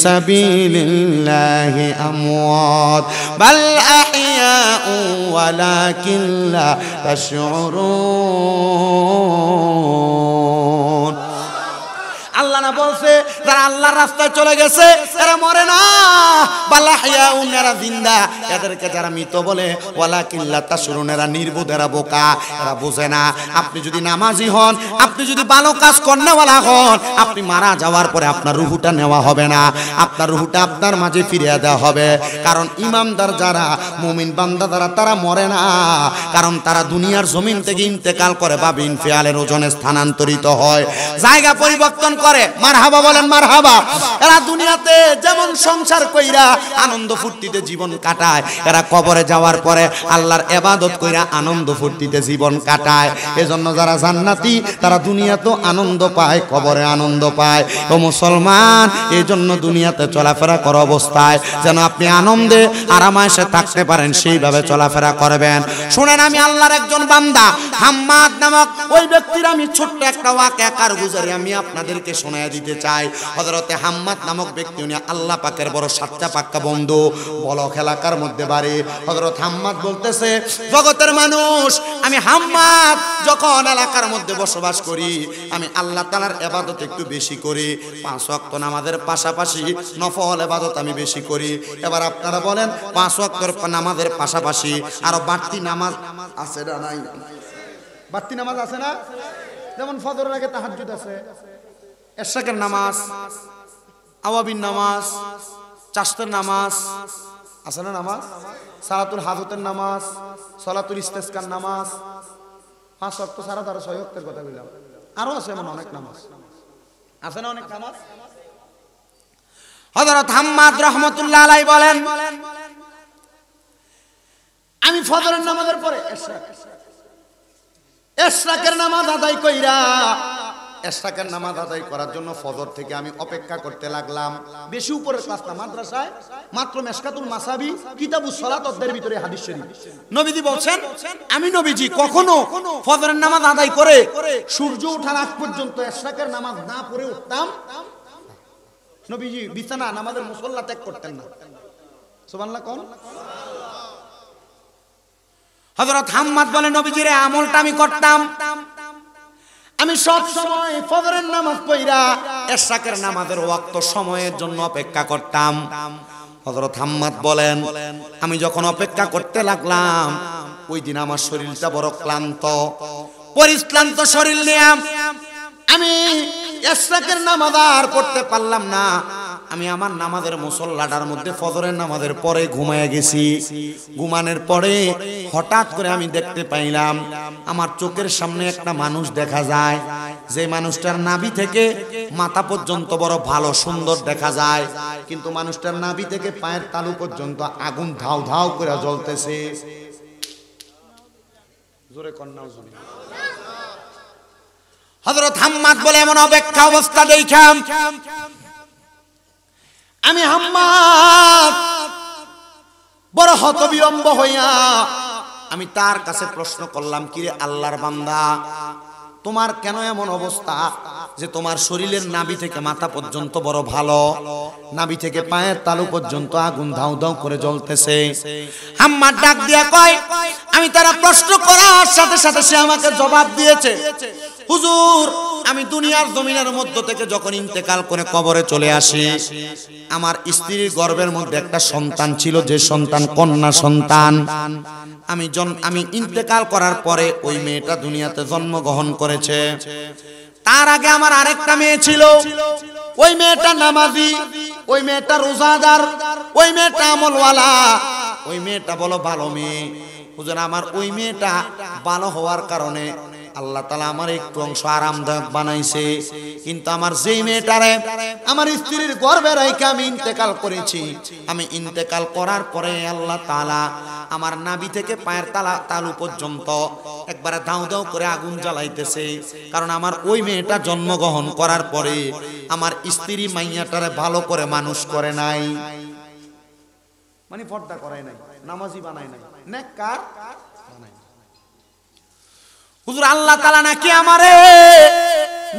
সাবিলিল্লাহি আমওয়াত বাল আহইয়াউ ওয়ালাকিন লা তাশউরুন। আল্লাহ না বলছে যারা আল্লাহর রাস্তায় চলে গেছে এরা মরে না, বালাহিয়াউন, এরা জিন্দা। এদেরকে যারা মৃত বলে ওয়ালাকিন লা তাশউরুন, এরা নির্বোধ, এরা বোকা, এরা বোঝে না। আপনি যদি নামাজি হন, আপনি যদি ভালো কাজ কর্নেওয়ালা হন, আপনি মারা যাওয়ার পরে আপনার রূহটা নেওয়া হবে না, আপনার রূহটা আপনার মাঝে ফিরিয়ে দেওয়া হবে। কারণ ইমানদার যারা, মুমিন বান্দা যারা, তারা মরে না। কারণ তারা দুনিয়ার জমিন থেকে ইন্তেকাল করে বা বিন ফিয়ালের ওজনে স্থানান্তরিত হয়, জায়গা পরিবর্তন করে। করে, মারহাবা বলেন মারহাবা। এরা দুনিয়াতে যেমন সংসার কইরা আনন্দ ফুর্তিতে জীবন কাটায়, এরা কবরে যাওয়ার পরে আল্লাহর ইবাদত কইরা আনন্দ ফুর্তিতে জীবন কাটায়। এজন্য যারা জান্নাতি তারা দুনিয়াতেও আনন্দ পায়, কবরে আনন্দ পায়। ও মুসলমান, এই জন্য দুনিয়াতে চলাফেরা করা অবস্থায় যেন আপনি আনন্দে আরামায়েশে থাকতে পারেন, সেইভাবে চলাফেরা করবেন। শুনেন, আমি আল্লাহর একজন বান্দা হাম্মাদ নামক ওই ব্যক্তির আমি ছোট্ট একটা ওয়াকিয়া কারগুজারি আমি আপনাদেরকে শোনায় দিতে চাই। হযরতে হাম্মাদ নামক ব্যক্তি, উনি আল্লাহ পাকের বড় সাচ্চা পাক্কা বন্ধু, বলক এলাকার মধ্যে বাড়ি। হযরত হাম্মাদ বলতেছে, জগতের মানুষ, আমি হাম্মাদ যখন এলাকার মধ্যে বসবাস করি, আমি আল্লাহ তাআলার ইবাদত একটু বেশি করি, 5 ওয়াক্ত নামাজের পাশাপাশি নফল ইবাদত আমি বেশি করি। এবার আপনারা বলেন, 5 ওয়াক্তের নামাজের পাশাপাশি আরো বাড়তি নামাজ আছে না নাই? বাড়তি নামাজ আছে না? যেমন ফজরের আগে তাহাজ্জুদ আছে, এশরাকের নামাজ, আওয়াবিন নামাজ, চাশতের নামাজ আছে না? নামাজ সালাতুল হাজতের নামাজ, সালাতুল ইস্তেসকার নামাজ, 5 ওয়াক্ত ছাড়া তারা 6 ওয়াক্তের কথা বললাম। আরো আছে এমন অনেক নামাজ আছে না? অনেক নামাজ। হযরত হাম্মাদ রাহমাতুল্লাহ আলাইহি বলেন, আমি ফজরের নামাজের পরে এশরাকের নামাজ আদায় কইরা, এশরাকের নামাজ আদায় করার জন্য ফজর থেকে আমি অপেক্ষা করতে লাগলাম। বেশি উপরের ক্লাস না, মাদ্রাসায় মাত্র মেশকাতুল মাসাবি কিতাবুস সালাত অধ্যায়ের ভিতরে হাদিস শরীফ। নবীজি বলছেন, আমি নবীজি কখনো ফজরের নামাজ আদায় করে সূর্য ওঠার আগ পর্যন্ত এশরাকের নামাজ না পড়ে উঠতাম। নবীজি বিছানা নামাজের মুসল্লা ত্যাগ করতেন না। সুবহানাল্লাহ কোন? হযরত হাম্মাদ বলে, নবীজির এই আমলটা আমি করতাম। আমি সব সময় ফজরের নামাজ পড়া এশরাকের নামাজের ওয়াক্ত সময়ের জন্য অপেক্ষা করতাম। হযরত হাম্মাদ বলেন, আমি যখন অপেক্ষা করতে লাগলাম, ওই দিন আমার শরীরটা বড় ক্লান্ত, পরিশ্রান্ত শরীর নিয়ে আমি এশরাকের নামাজ আর পড়তে পারলাম না। আমি আমার নামাজের মুসল্লাটার মধ্যে ফজরের নামাজের পরে ঘুমায় গেছি। ঘুমানোর পরে হঠাৎ করে আমি দেখতে পাইলাম, আমার চোখের সামনে একটা মানুষ দেখা যায়, যে মানুষটার নাভি থেকে মাথা পর্যন্ত বড় ভালো সুন্দর দেখা যায়, কিন্তু মানুষটার নাভি থেকে পায়ের তালু পর্যন্ত আগুন ধাউ ধাউ করে জ্বলতেছে। জোরে কন্যা জোরে। হযরত হাম্মাদ বলে, এমন অপেক্ষা অবস্থা দেখাম আমি হাম্মাদ বড় হতবিলম্ব হইয়া আমি তার কাছে প্রশ্ন করলাম, কিরে আল্লাহর বান্দা, তোমার কেন এমন অবস্থা যে তোমার শরীরের নাভি থেকে মাথা পর্যন্ত বড় ভালো, নাভি থেকে পায়ের তালু পর্যন্ত আগুন ধাউ ধাউ করে জ্বলতেছে? হাম্মাদ ডাক দিয়া কয়, আমি তারা প্রশ্ন করার সাথে সাথে সে আমাকে জবাব দিয়েছে, হুজুর, আমি দুনিয়ার জমিনের মধ্য থেকে যখন ইন্তেকাল করে কবরে চলে আসি, আমার স্ত্রীর গর্ভের মধ্যে একটা সন্তান ছিল, যে সন্তান কন্যা সন্তান। আমি ইন্তেকাল করার পরে ওই মেয়েটা দুনিয়াতে জন্মগ্রহণ করেছে। তার আগে আমার আরেকটা মেয়ে ছিল, ওই মেয়েটা নামাজি, ওই মেয়েটা রোজাদার, ওই মেয়েটা আমলওয়ালা, ওই মেয়েটা বলো ভালো মেয়ে। হুজুর, আমার ওই মেয়েটা ভালো হওয়ার কারণে আল্লাহ তাআলা আমার একটু অংশ আরামদায়ক বানাইছে, কিন্তু আমার যেই মেয়েটারে আমার স্ত্রীর গর্ভে রেখে আমি ইন্তেকাল করেছি, আমি ইন্তেকাল করার পরে আল্লাহ তাআলা আমার নাভি থেকে পায়ের তালু পর্যন্ত একবারে দাউ দাউ করে আগুন জ্বালাইতেছে। কারণ আমার ওই মেয়েটা জন্মগ্রহণ করার পরে আমার স্ত্রী মাইয়াটারে ভালো করে মানুষ করে নাই, মানে পর্দা করায় নাই, নামাজি বানায় নাই, নেককার বানায়। হুজুর, আল্লাহ তাআলা নাকি আমারে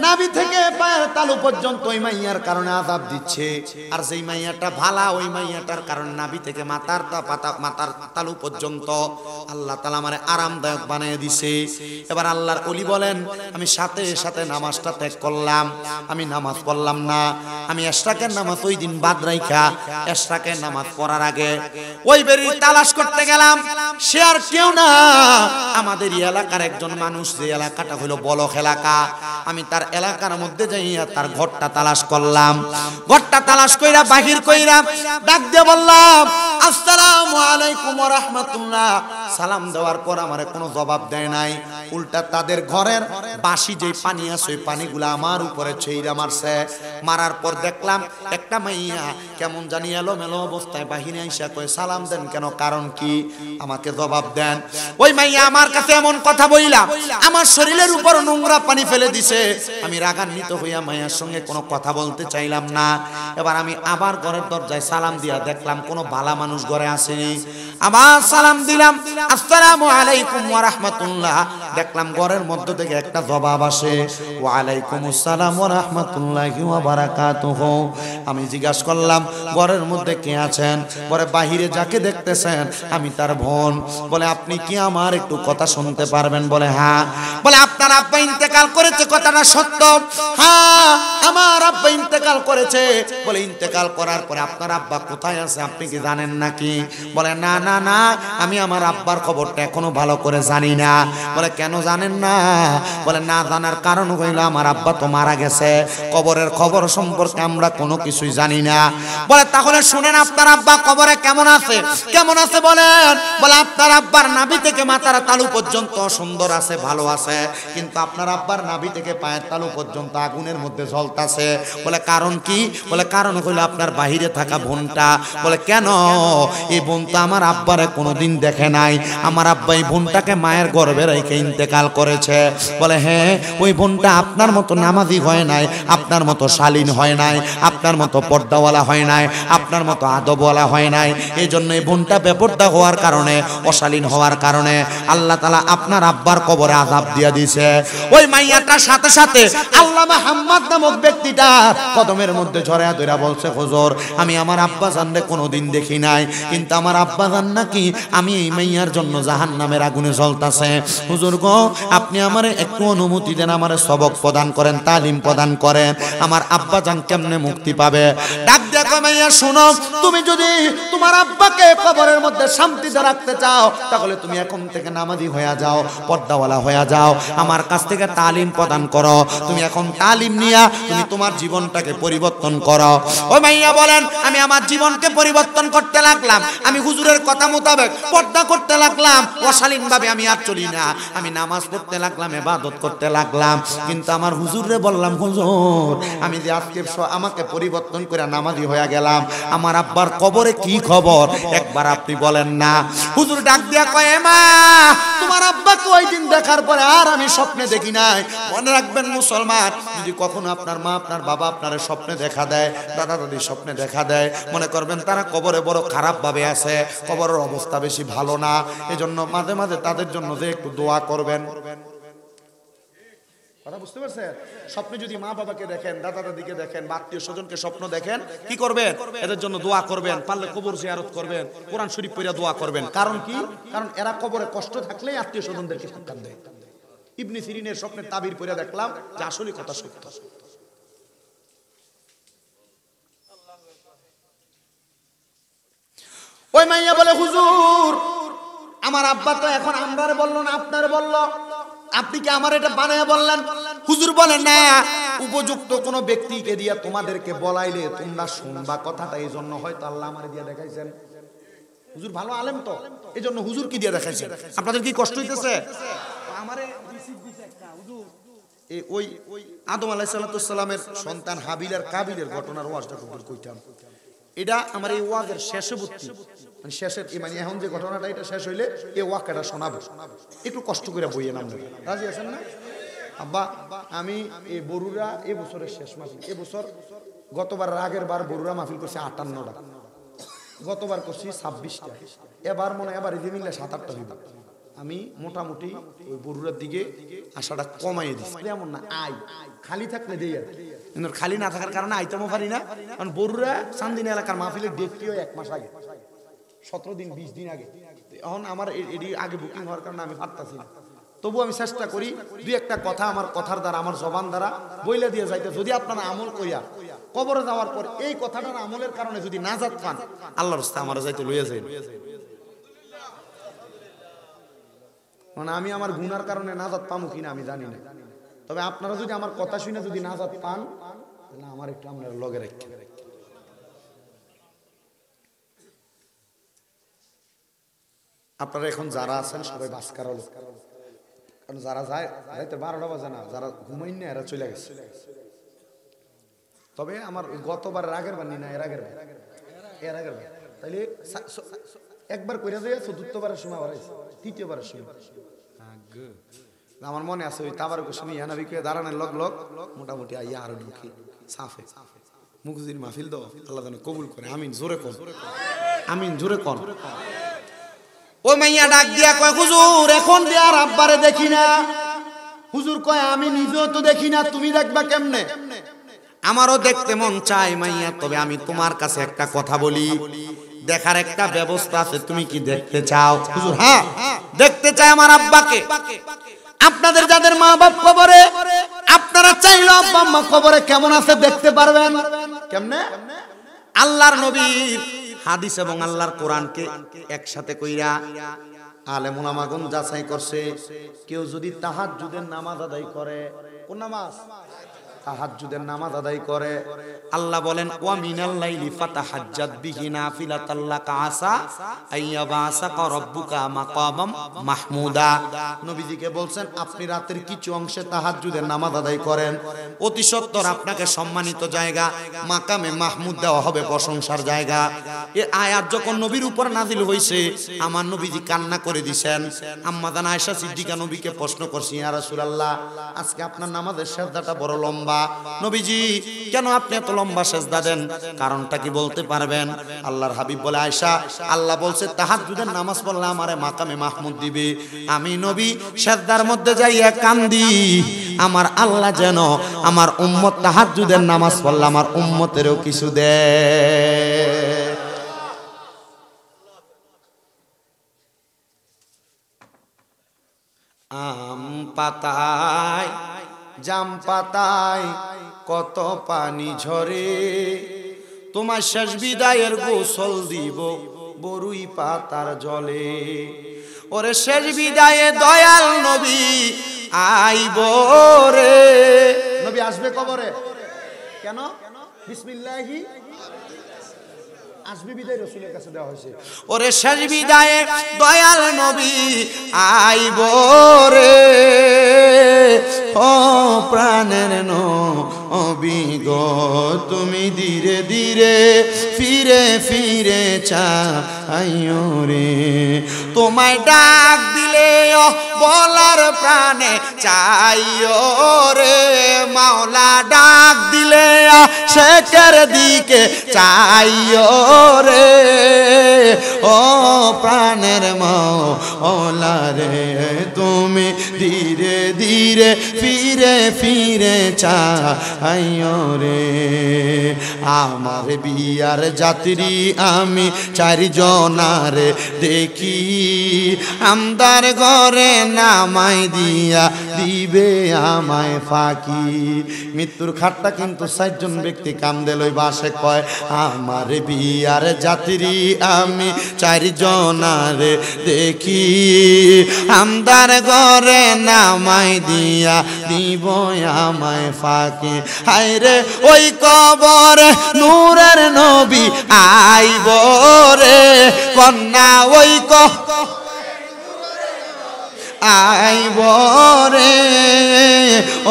নাভি থেকে পায়ের তালু পর্যন্ত ওই মাইয়ার কারণে আযাব দিচ্ছে, আর যেই মাইয়াটা ভালা ওই মাইয়াটার কারণে নাভি থেকে মাথার তালু পর্যন্ত আল্লাহ তাআলা আমারে আরামদায়ক বানিয়ে দিছে। এবার আল্লাহর ওলি বলেন, আমি সাথে সাথে নামাজটা ত্যাগ করলাম, আমি নামাজ পড়লাম না। আমি এশরাকের নামাজ ওই দিন বাদ রাইখা এশরাকের নামাজ পড়ার আগে ওই বেরি তালাশ করতে গেলাম। সে আর কেউ না, আমাদের এলাকার একজন মানুষ, যে এলাকাটা হলো বলক এলাকা। আমি তার তার এলাকার মধ্যে যাইয়া তার ঘরটা তালাশ করলাম। ঘরটা তালাশ কইরা বাহির কইরা ডাক দিয়ে বললাম, আসসালামু আলাইকুম ওয়া রাহমাতুল্লাহ। সালাম দেওয়ার পর আমারে কোনো জবাব দেয় নাই, উল্টা তাদের ঘরের বাসি যে পানি আছে ওই পানিগুলো আমার উপরে ছেইরা মারছে। মারার পর দেখলাম একটা মাইয়া কেমন জানি এলোমেলো অবস্থায় বাহিরে আইসা কয়, সালাম দেন কেন, কারণ কি, আমাকে জবাব দেন। ওই মাইয়া আমার কাছে এমন কথা বইলা আমার শরীরের উপর নোংরা পানি ফেলে দিছে। আমি রাগান্বিত হইয়া মাইয়ার সঙ্গে কোনো কথা বলতে চাইলাম না। এবার আমি আবার ঘরের দরজায় সালাম দিয়া দেখলাম কোনো ভালা মানুষ ঘরে আসেনি। আবার সালাম দিলাম, আসসালামু আলাইকুম ওয়া রাহমাতুল্লাহ। দেখলাম ঘরের মধ্য থেকে একটা জবাব আসে, ওয়া আলাইকুমুস সালাম ওয়া রাহমাতুল্লাহি ওয়া বারাকাতুহু। আমি জিজ্ঞাসা করলাম, ঘরের মধ্যে কে আছেন? বলে, বাহিরে যাকে দেখতেছেন আমি তার বোন। বলে, আপনি কি আমার একটু কথা শুনতে পারবেন? বলে, হ্যাঁ। বলে, আপনার আব্বা ইন্তেকাল করেছে, কথাটা সত্য? হ্যাঁ, আমার আব্বা ইন্তেকাল করেছে। বলে, ইন্তেকাল করার পরে আপনার আব্বা কোথায় আছে আপনি কি জানেন নাকি? বলে, না না না, আমি আমার আব্বার খবরটা এখনো ভালো করে জানি না। বলে, কেন জানেন না? বলে, না জানার কারণ হইল আমার আব্বা তো মারা গেছে, কবরের খবর সম্পর্কে আমরা কোনো কিছুই জানি না। বলে, তাহলে শুনেন আপনার আব্বা কবরে কেমন আছে? কেমন আছে বলেন? বলে, আপনার আব্বার নাভি থেকে মাথার তালু পর্যন্ত সুন্দর আছে, ভালো আছে, কিন্তু আপনার আব্বার নাভি থেকে পায়ের তালু পর্যন্ত আগুনের মধ্যে জ্বলতাছে। বলে, কারণ কি? বলে, কারণ হইল আপনার বাহিরে থাকা বোনটা। বলে, কেন? এই বোনটা আমার আব্বারে কোনোদিন দেখে নাই, আমার আব্বা এই বোনটাকে মায়ের গর্ভে রেখে ইন্তেকাল করেছে। বলে, হ্যাঁ, ওই বোনটা আপনার মতো নামাজি হয় নাই, আপনার মতো শালীন হয় নাই, আপনার মতো পর্দাওয়ালা হয় নাই, আপনার মতো আদবওয়ালা হয় নাই। এই জন্য এই বোনটা বেপর্দা হওয়ার কারণে, অশালীন হওয়ার কারণে আল্লাহ তাআলা আপনার আব্বার কবরে আযাব দিয়া দিয়েছে। ওই মাইয়াটার সাথে সাথে আল্লাহ মুহাম্মদ নামক ব্যক্তিটা কদমের মধ্যে ঝরায়া ধইরা বলছে, হুজুর, আমি আমার আব্বা জানরে কোনোদিন দেখি নাই, কিন্তু আমার আব্বা জান নাকি আমি এই মাইয়ার জন্য জাহান্নামের আগুনে জ্বলতাছে। হুজুর গো, আপনি আমারে একটু অনুমতি দেন, আমারে সবক প্রদান করেন, তালিম প্রদান করেন, আমার আব্বা জান কেমনে মুক্তি পাবে। ডাক দেখো মাইয়া, শুনো, তুমি যদি তোমার আব্বাকে কবরের মধ্যে শান্তিতে রাখতে চাও, তাহলে তুমি এখন থেকে নামাজি হয়ে যাও, পর্দাওয়ালা হয়ে যাও, আমার কাছ থেকে তালিম প্রদান করো। তুমি এখন তালিম নিয়া তুমি তোমার জীবনটাকে পরিবর্তন করো। ওই মাইয়া বলেন, আমি আমার জীবনকে পরিবর্তন করতে লাগলাম, আমি হুজুরের কথা মোতাবেক পর্দা করতে লাগলাম, অশালীন ভাবে আমি আর চলি না, আমি নামাজ পড়তে লাগলাম, ইবাদত করতে লাগলাম। কিন্তু আমার হুজুরে বললাম, হুজুর, আমি যে আজকে আমাকে পরিবর্তন করে নামাজি হয়ে গেলাম, আমার আব্বার কবরে কি খবর একবার আপনি বলেন না। হুজুর ডাক দিয়া কয়, মা, তোমার আব্বাকে ওই দিন দেখার পরে আর আমি স্বপ্নে দেখি নাই। মনে রাখবেন মুসলমান, যদি কখনো আপনার মা, আপনার বাবা আপনার স্বপ্নে দেখা দেয়, দাদা দাদি স্বপ্নে দেখা দেয়, মনে করবেন তারা কবরে বড় খারাপ ভাবে আছে, কবরের অবস্থা বেশি ভালো না। এজন্য মাঝে মাঝে তাদের জন্য যে একটু দোয়া করবেন। কথা বুঝতে পারছেন? স্বপ্নে যদি মা বাবাকে দেখেন, দাদা দাদিকে দেখেন, বা আত্মীয় স্বজনকে স্বপ্ন দেখেন, কি করবেন? এদের জন্য দোয়া করবেন, পারলে কবর জিয়ারত করবেন, কোরআন শরীফ পড়ে দোয়া করবেন। কারণ কি? কারণ এরা কবরে কষ্ট থাকলেই আত্মীয় স্বজনদেরকে সাক্ষাৎ দেয়। ইবনে সিরিনের স্বপ্নের তাবির পড়ে দেখলাম যে আসলে কথা সত্য। ওই মাইয়া বলে, হুজুর, আমার আব্বা তো এখন আমরারে বললো না, আপনারে বললো, আপনি কি আমার এটা বানায়া বললেন? হুজুর বলেন, না, উপযুক্ত কোন ব্যক্তিকে দিয়া তোমাদেরকে বলাইলে তোমরা শুনবা কথাটা, এই জন্য হয়তো আল্লাহ আমারে দিয়া দেখাইছেন। হুজুর ভালো আলেম তো, এই জন্য হুজুর কি দিয়া দেখাইছেন। আপনাদের কি কষ্ট হইতেছে? আমারে রিসিভ দিছে একটা হুজুর, ওই আদম আলাইহিস সালামের সন্তান হাবিল আর কাবিলের ঘটনার ওয়াজটা কইতাম। এটা আমার এই ওয়াজের শেষবর্তী, মানে শেষের, মানে এখন যে ঘটনাটা এটা শেষ হইলে এই ওয়াক্যটা শোনাবো, একটু কষ্ট করে বইয়ে নাম নেবেন। রাজি আছেন না? আব্বা, আমি এই বরুড়া এবছরের শেষ মাহফিল, এবছর গতবার আগের বার বরুড়া মাহফিল করছি 58টা, গতবার করছি 26টা, এবার মনে হয় এবার এই মিললে 7-8টা হইব। আমি মোটামুটি ওই বরুড়ার দিকে আশাটা কমাইয়ে দিচ্ছি। এমন না আই খালি থাকলে দেই, কিন্তু খালি না থাকার কারণে আইতেমও পারি না। কারণ বরুড়া চান্দিনা এলাকার মাহফিলের ডেটটিও 1 মাস আগে, 17 দিন 20 দিন আগে। এখন আমার এটি আগে বুকিং হওয়ার কারণে আমি পারতাছি না। তবু আমি চেষ্টা করি দুই একটা কথা আমার কথার দ্বারা, আমার জবান দ্বারা বইলা দিয়ে যাইতে। যদি আপনারা আমল করিয়া কবরে যাওয়ার পর এই কথাটার আমলের কারণে যদি নাজাত পান, আল্লাহর রাস্তায় আমার যাইতে লইয়া যাই। মানে আমি আমার গুনার কারণে নাজাত পামু কিনা আমি জানি না, তবে আপনারা যদি আমার কথা শুনে যদি নাজাত পান তাহলে আমার একটু আপনারা লগে রাখেন। আপনারা এখন যারা আছেন সবাই বাসকার লোক, কারণ যারা যায় রাইতে 12টা বাজে না, যারা ঘুমাইন না এরা চলে গেছে। তবে আমার গতবারের আগের বার না, এর আগের বার তাইলে একবার কইরা যায় চতুর্থবারের সময় আবার তৃতীয়বারের সময় আমার মনে আছে। ওই তাবারকের সময় ইয়ানাবি কে দাঁড়ানোর লগ লগ মোটামুটি আইয়া আরো ঢুকি সাফে মুখজির মাহফিল দাও, আল্লাহ যেন কবুল করে। আমিন জোরে কোন, আমিন জোরে কোন। ওই মাইয়া ডাক দিয়া কয়, হুজুর এখন দিয়ে আর আব্বারে দেখি না। হুজুর কয়, আমি নিজেও তো দেখি না, তুমি দেখবা কেমনে? আমারও দেখতে মন চায় মাইয়া, তবে আমি তোমার কাছে একটা কথা বলি, দেখার একটা ব্যবস্থা আছে, তুমি কি দেখতে চাও? হুজুর হ্যাঁ দেখতে চাই আমার আব্বাকে। আপনাদের যাদের মা বাপ কবরে, আপনারা চাইলে আব্বা আম্মা কবরে কেমন আছে দেখতে পারবেন। কেমনে? আল্লাহর নবীর হাদিস এবং আল্লাহর কোরআনকে একসাথে কইরা আলেম উলামাগণ যাচাই করছে। কেউ যদি তাহাজ্জুদের নামাজ আদায় করে, কোন নামাজ? তাহাজ্জুদের নামাজ আদায় করে, আল্লাহ বলেন ওয়া মিনাল লাইলি ফাতাহাজ্জাদ বিহি নাফিলাতাল লাকা আসা আইয়াবাসাকা রাব্বুকা মাকামাম মাহমুদা। নবীজিকে বলছেন আপনি রাতের কিছু অংশে তাহাজ্জুদের নামাজ আদায় করেন, অতি সত্বর আপনাকে সম্মানিত জায়গা মাকামে মাহমুদ দেওয়া হবে, প্রশংসার জায়গা। এই আয়াত যখন নবীর উপর নাজিল হইছে, আমার নবীজি কান্না করে দিয়েছেন। আম্মা জান আয়েশা সিদ্দিকা নবীকে প্রশ্ন করছি, ইয়া রাসূলুল্লাহ আজকে আপনার নামাজের সিজদাটা বড় লম্বা, নবীজি কেন আপনি এত লম্বা সিজদা দেন, কারণটা কি বলতে পারবেন? আল্লাহর হাবিব বলে, আয়েশা আল্লাহ বলছে তাহাজ্জুদের নামাজ পড়লে আমারে মাকামে মাহমুদ দিবে। আমি নবী সিজদার মধ্যে যাইয়া কান্দি, আমার আল্লাহ যেন আমার উম্মত তাহাজ্জুদের নামাজ পড়লে আমার উম্মতেরও কিছু দেয়। আম পাতায় জাম পাতায় কত পানি ঝরে, তোমার শেষ বিদায়ের গোসল দিব বরুই পাতার জলে। ওরে শেষ বিদায়ে দয়াল নবী আইব রে। নবী আসবে কবরে কেন? বিসমিল্লাহি আসবে বিদায় রাসূলের কাছে দেওয়া হয়েছে। ওরে শেষ বিদায়ে দয়াল নবী আইব রে, ও প্রাণের নবী গো তুমি ধীরে ধীরে ফিরে ফিরে চাইও রে। তোমায় ডাক দিলে বলার প্রাণে চাইও রে, মাওলা ডাক দিলে শেখের দিকে চাইও রে, ও প্রাণের মাওলা রে তুমি ধীরে ধীরে ফিরে ফিরে চাইও রে। আমার বিয়ার যাত্রী আমি চারজনার দেখি, আমদার ঘরে নামাই দিয়া দিবে আমায় ফাঁকি। মৃত্যুর খাটটা কিন্তু 4 জন ব্যক্তি কান্দে লই বাসে কয়, আমার বিয়ার যাত্রী আমি চারজনার দেখি, আমদার ঘরে নামাই দিয়া দিব আমায় ফাঁকি। হায়রে ওই কবরে নূরের নবী আইব রে, কন্যা ওই আইব রে,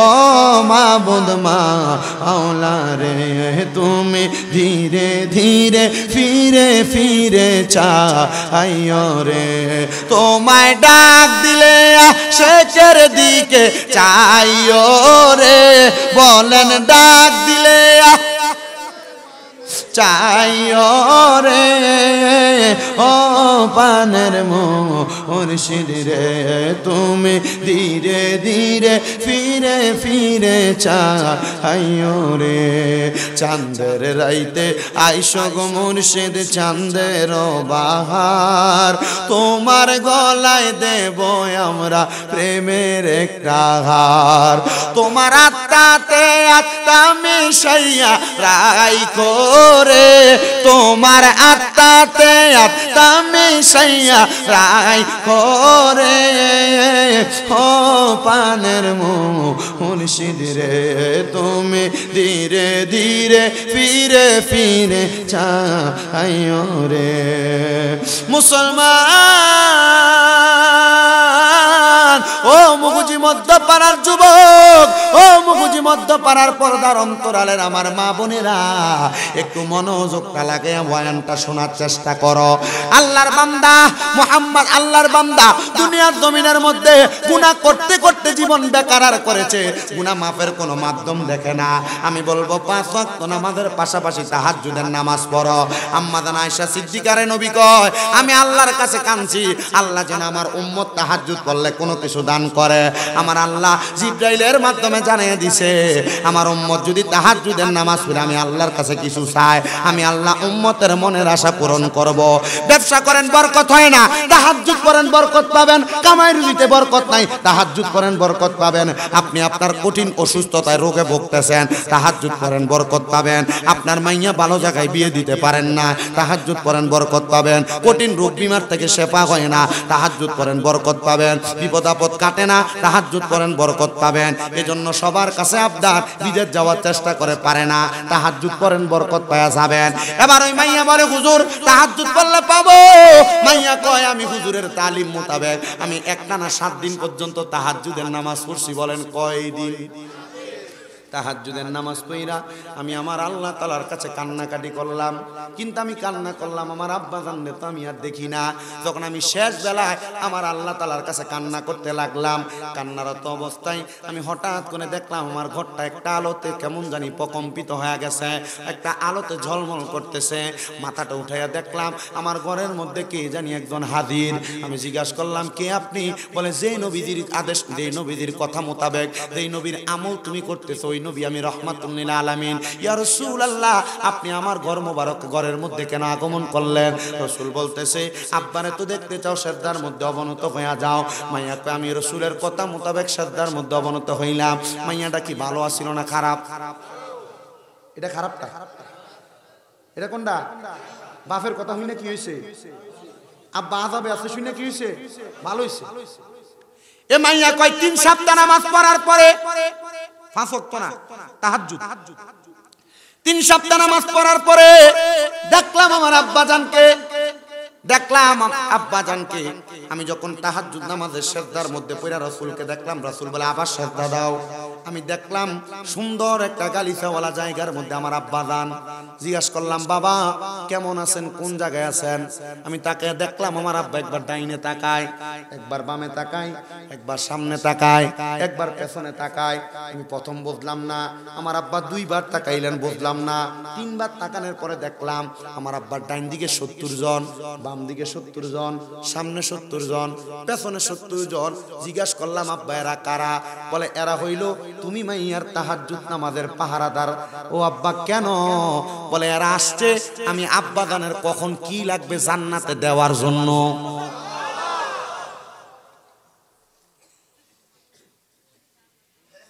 ও মাবুদ মাওলা রে তুমি ধীরে ধীরে ফিরে ফিরে চাইও রে। তোমায় ডাক দিলে শেখের দিকে চাইও রে, বলেন ডাক দিলে চাইও রে, ও পানের মুর্শিদ রে তুমি ধীরে ধীরে ফিরে ফিরে চাইও রে। চাঁদের রাইতে আইসো গো মুর্শিদ চাঁদের বাহার, তোমার গলায় দেব আমরা প্রেমের একটা হার। তোমার আত্মাতে আত্মা মিশাইয়া রাই করে তোমার আত্মাতে আত্মা মিশাইয়া রাই করে ও পানের মুর্শিদ রে তুমি ধীরে ধীরে ফিরে ফিরে চাইও রে মুসলমান ও মুগুজি মধ্যপাড়ার যুবক ও মুগুজি মধ্যপাড়ার পর্দার অন্তরালের আমার মা বোনেরা একটু মনোযোগটা লাগে বয়ানটা শোনার চেষ্টা করো আল্লাহর বান্দা মুহাম্মদ আল্লাহর বান্দা দুনিয়ার জমিনের মধ্যে গুনাহ করতে করতে জীবন বেকার করেছে গুনাহ মাফের কোনো মাধ্যম দেখে না আমি বলবো 5 ওয়াক্ত নামাজের পাশাপাশি তাহাজ্জুদের নামাজ পড়ো আম্মা জান আয়েশা সিদ্দিকারে নবী কয় আমি আল্লাহর কাছে কাঁদছি আল্লাহ যেন আমার উম্মত তাহাজ্জুদ করলে কোনো কিছু দান করে আমার আল্লাহ জিবরাইলের মাধ্যমে জানিয়ে দিয়েছে আমার উম্মত যদি তাহাজ্জুদের নামাজ পড়ে আমি আল্লাহর কাছে কিছু চাই আমি আল্লাহ উম্মতের মনের আশা পূরণ করব ব্যবসা করেন বরকত হয় না তাহাজ্জুদ করেন বরকত পাবেন কামাই রুজিতে বরকত নাই তাহাজ্জুদ করেন বরকত পাবেন আপনি আপনার কঠিন অসুস্থতায় রোগে ভুগতেছেন তাহাজ্জুদ করেন বরকত পাবেন আপনার মাইয়া ভালো জায়গায় বিয়ে দিতে পারেন না তাহাজ্জুদ করেন বরকত পাবেন কঠিন রোগ বিমার থেকে শেফা হয় না তাহাজ্জুদ করেন বরকত পাবেন বিপদ আপদ কাটে না তাহাজ্জুদ করেন বরকত পাবেন এজন্য সবার কাছে আবদার বিদেশ যাওয়ার চেষ্টা করে পারে না তাহাজ্জুদ করেন বরকত পাওয়া যাবেন এবার ওই মাইয়া বলে হুজুর তাহাজ্জুদ করলে পাবো মাইয়া কয় আমি হুজুরের তালিম মোতাবেক আমি একটানা 7 দিন পর্যন্ত তাহাজ্জুদের নামাজ পড়ছি বলেন কয় দিন তাহাজ্জুদের নামাজ পড়া আমি আমার আল্লাহ তাআলার কাছে কান্নাকাটি করলাম কিন্তু আমি কান্না করলাম আমার আব্বা জানলে তো আমি আর দেখি না যখন আমি শেষ বেলায় আমার আল্লাহ তাআলার কাছে কান্না করতে লাগলাম কান্নারত অবস্থায় আমি হঠাৎ করে দেখলাম আমার ঘরটা একটা আলোতে কেমন জানি প্রকম্পিত হয়ে গেছে একটা আলোতে ঝলমল করতেছে মাথাটা উঠাইয়া দেখলাম আমার ঘরের মধ্যে কে জানি একজন হাজির আমি জিজ্ঞাসা করলাম কে আপনি বলে যে নবীজির আদেশ যে নবীজির কথা মোতাবেক যেই নবীর আমল তুমি করতেছো নবী আমি রাহমাতুল লিল আলামিন ইয়া রাসূলুল্লাহ আপনি আমার ঘর মোবারক ঘরের মধ্যে কেন আগমন করলেন রাসূল বলতেছে আব্বারে তো দেখতে চাও শ্রদ্ধার মধ্যে অবনত হইয়া যাও মাইয়া কয় আমি রাসূলের কথা মোতাবেক শ্রদ্ধার মধ্যে অবনত হইলাম মাইয়াটা কি ভালো আছিল না খারাপ এটা খারাপটা এটা কোনটা বাপের কথা হইনা কি হইছে আব্বা আযাবে আছে শুনে কি হইছে ভালো হইছে এ মাইয়া কয় 3 সপ্তাহ নামাজ পড়ার পরে 5 ওয়াক্ত না তাহাজ্জুদ 3 সপ্তাহ নামাজ পড়ার পরে দেখলাম আমার আব্বাজানকে আমি যখন তাহাজ্জুদ নামাজের সিজদার মধ্যে পড়া রাসূলকে দেখলাম রাসূল বলে আবার সিজদা দাও আমি দেখলাম সুন্দর একটা গালিচাওয়ালা জায়গার মধ্যে আমার আব্বাজান জিজ্ঞাসা করলাম বাবা কেমন আছেন কোন জায়গায় আছেন আমি তাকে দেখলাম আমার আব্বা একবার ডাইনে তাকায় একবার বামে তাকায় একবার সামনে তাকায় একবার পেছনে তাকায় আমি প্রথম বুঝলাম না আমার আব্বা 2 বার তাকাইলেন বুঝলাম না 3 বার তাকানোর পরে দেখলাম আমার আব্বার ডাইন দিকে 70 জন বাম দিকে 70 জন সামনে 70 জন পেছনে 70 জন জিজ্ঞাসা করলাম আব্বা এরা কারা বলে এরা হইল তুমি মাইয়ার তাহাজ্জুদ নামাজের পাহারাদার ও আব্বা কেন বলে এরা আসছে আমি আব্বা গানের কখন কি লাগবে জান্নাতে দেওয়ার জন্য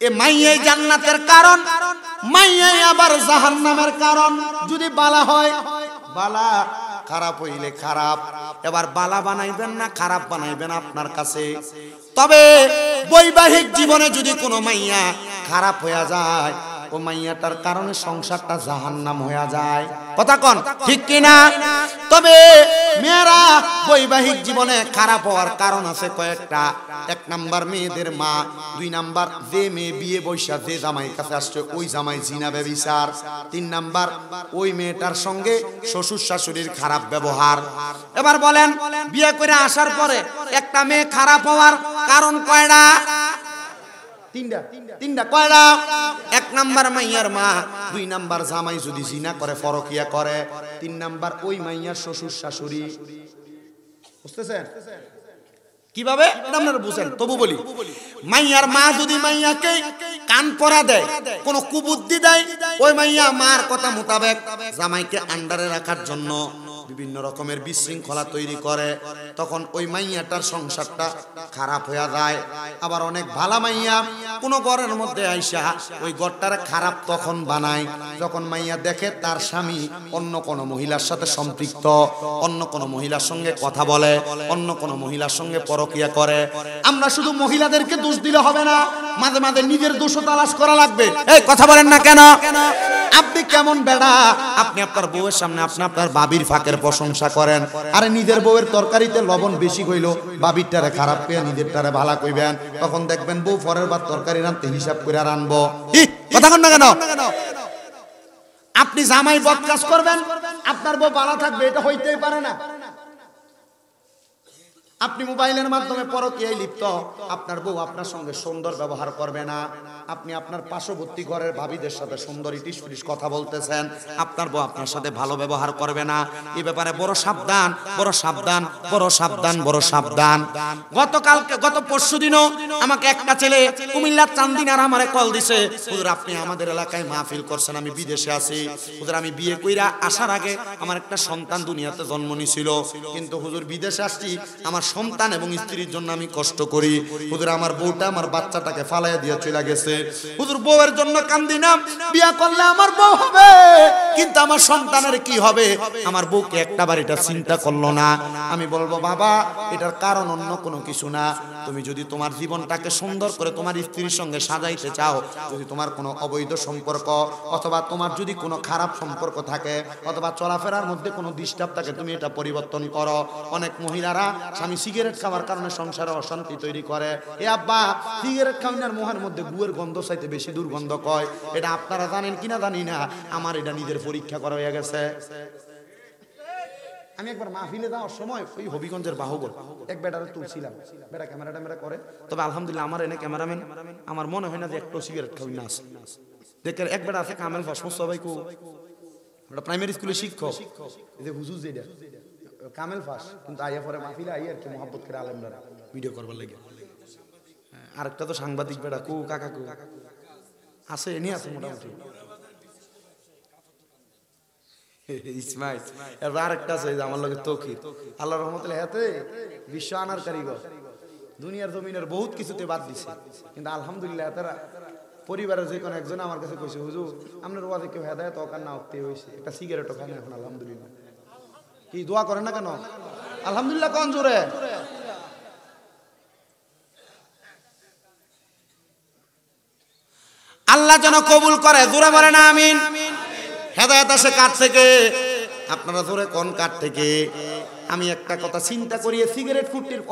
এ মাইয়াই জান্নাতের কারণ মাইয়াই আবার জাহান্নামের কারণ যদি বালা হয় বালা খারাপ হইলে খারাপ এবার বালা বানাইবেন না খারাপ বানাইবেন আপনার কাছে তবে বৈবাহিক জীবনে যদি কোনো মাইয়া খারাপ হয়ে যায় ও মাইয়াটার কারণে সংসারটা জাহান্নাম হয়ে যায় কথা কোন ঠিক কি না তবে মেয়েরা বৈবাহিক জীবনে খারাপ হওয়ার কারণ আছে কয়েকটা এক নাম্বার মেয়েদের মা দুই নাম্বার যে মেয়ে বিয়ে বৈশা যে জামাইয়ের কাছে আসছে ওই জামাই জিনা ব্যভিচার তিন নাম্বার ওই মেয়েটার সঙ্গে শ্বশুর শাশুড়ির খারাপ ব্যবহার এবার বলেন বিয়ে করে আসার পরে একটা মেয়ে খারাপ হওয়ার কারণ কয়টা তিনটা কয়টা এক নাম্বার মাইয়ার মা দুই নাম্বার জামাই যদি জিনা করে পরকিয়া করে তিন নাম্বার ওই মাইয়ার শ্বশুর শাশুড়ি বুঝতেছেন কিভাবে আপনারা বুঝেন তবু বলি মাইয়ার মা যদি মাইয়াকে কান পরা দেয় কোন কুবুদ্ধি দেয় ওই মাইয়া মার কথা মোতাবেক জামাইকে আন্ডারে রাখার জন্য বিভিন্ন রকমের বিশৃঙ্খলা তৈরি করে, তখন ওই মাইয়াটার সংসারটা খারাপ হয়ে যায়। আবার অনেক ভালা মাইয়া কোনো ঘরের মধ্যে আইসা ওই ঘরটারে খারাপ তখন বানায় যখন মাইয়া দেখে তার স্বামী অন্য কোনো মহিলার সাথে সম্পৃক্ত, অন্য কোনো মহিলার সঙ্গে কথা বলে, অন্য কোনো মহিলার সঙ্গে পরকিয়া করে। আমরা শুধু মহিলাদেরকে দোষ দিলে হবে না, মাঝে মাঝে নিজের দোষও তালাশ করা লাগবে। এই কথা বলেন না কেন? আপনি কেমন বেড়া, আপনি আপনার বউয়ের সামনে আপনি আপনার বাবির ফাঁকের প্রশংসা করেন, আরে নিজের বউয়ের তরকারিতে লবণ বেশি কইলো বাবিরটারে খারাপ পেয়ে নিজেরটারে ভালো কইবেন, তখন দেখবেন বউ পরের বার তরকারি রাঁধতে হিসাব করে রানবো। কথা কন না কেন? আপনি জামাই বদ কাজ করবেন, আপনার বউ ভালো থাকবে, এটা হইতেই পারে না। আপনি মোবাইলের মাধ্যমে পরকীয়ায় লিপ্ত, আপনার বউ আপনার সঙ্গে সুন্দর ব্যবহার করবে না। আপনি আপনার পার্শ্ববর্তী ঘরের ভাবিদের সাথে সুন্দর ইটিস ফিটিস কথা বলতেছেন, আপনার বউ আপনার সাথে ভালো ব্যবহার করবে না। এই ব্যাপারে বড় সাবধান, বড় সাবধান, বড় সাবধান, বড় সাবধান। গত পরশুদিনও আমাকে একটা ছেলে কুমিল্লার চান্দিনার আমারে কল দিছে, হুজুর আপনি আমাদের এলাকায় মাহফিল করছেন, আমি বিদেশে আছি হুজুর, আমি বিয়ে কইরা আসার আগে আমার একটা সন্তান দুনিয়াতে জন্ম নিছিল, কিন্তু হুজুর বিদেশে আসছি আমার সন্তান এবং স্ত্রীর জন্য আমি কষ্ট করি, হুজুর আমার বউটা আমার বাচ্চাটাকে ফালাইয়া দিয়ে চলে গেছে, হুজুর বউয়ের জন্য কান্দি না, বিয়া করলে আমার বউ হবে কিন্তু আমার সন্তানের কি হবে? আমার বউকে একটা বার এটা চিন্তা করলো না। আমি বলবো বাবা এটার কারণ অন্য কোনো কিছু না, তুমি যদি তোমার জীবনটাকে সুন্দর করে তোমার স্ত্রীর সঙ্গে সাজাইতে চাও, যদি তোমার কোনো অবৈধ সম্পর্ক অথবা তোমার যদি কোনো খারাপ সম্পর্ক থাকে অথবা চলাফেরার মধ্যে কোনো ডিস্টার্ব থাকে, তুমি এটা পরিবর্তন করো। অনেক মহিলারা স্বামী সিগারেট খাওয়ার কারণে সংসারে অশান্তি তৈরি করে। এ আব্বা সিগারেট খাওয়ানোর মুহের মধ্যে গুয়ের গন্ধ চাইতে বেশি দুর্গন্ধ কয়, এটা আপনারা জানেন কিনা জানি না, আমার এটা নিজের পরীক্ষা করা হয়ে গেছে। আমি একবার মাহফিলে যাওয়ার সময় ওই হবিগঞ্জের বাহুবল এক বেটারে তুলছিলাম, বেটা ক্যামেরা ট্যামেরা করে, তবে আলহামদুলিল্লাহ আমার এনে ক্যামেরাম্যান আমার মনে হয় না যে একটু সিগারেট খাওয়াই না আছে। দেখে এক বেটা আছে কামেল ফাস সবাই কো ওটা প্রাইমারি স্কুলের শিক্ষক, এই যে হুজুর যেটা কামেল ফাস, কিন্তু আইয়া পরে মাহফিলে আইয়া আর কি মোহাব্বত করে আলেমরা ভিডিও করবার লাগে। আরেকটা তো সাংবাদিক বেটা কো কাকা কো আছে, এনে আছে মোটামুটি ইসমাইল। এবার আরেকটা আছে আমার লগে তৌকির, আল্লাহর রহমতে হাতে বিশ্ব আনার কারিগর, দুনিয়ার জমিনের বহুত কিছুতে বাদ দিছে, কিন্তু আলহামদুলিল্লাহ তারা পরিবারের যে কোনো একজন আমার কাছে কইছে হুজুর আপনার ওয়াজে কেউ হেদায়েত অকার না হতে হয়েছে, একটা সিগারেটও খায় না এখন আলহামদুলিল্লাহ। কি দোয়া করেন না কেন? আলহামদুলিল্লাহ কোন জোরে। আল্লাহ যেন কবুল করে, জোরে বলেন আমিন। হেদায়েত আসে কার থেকে? আপনারা জোরে কোন কার থেকে? আমি একটা কথা চিন্তা করি, সিগারেট ফুটির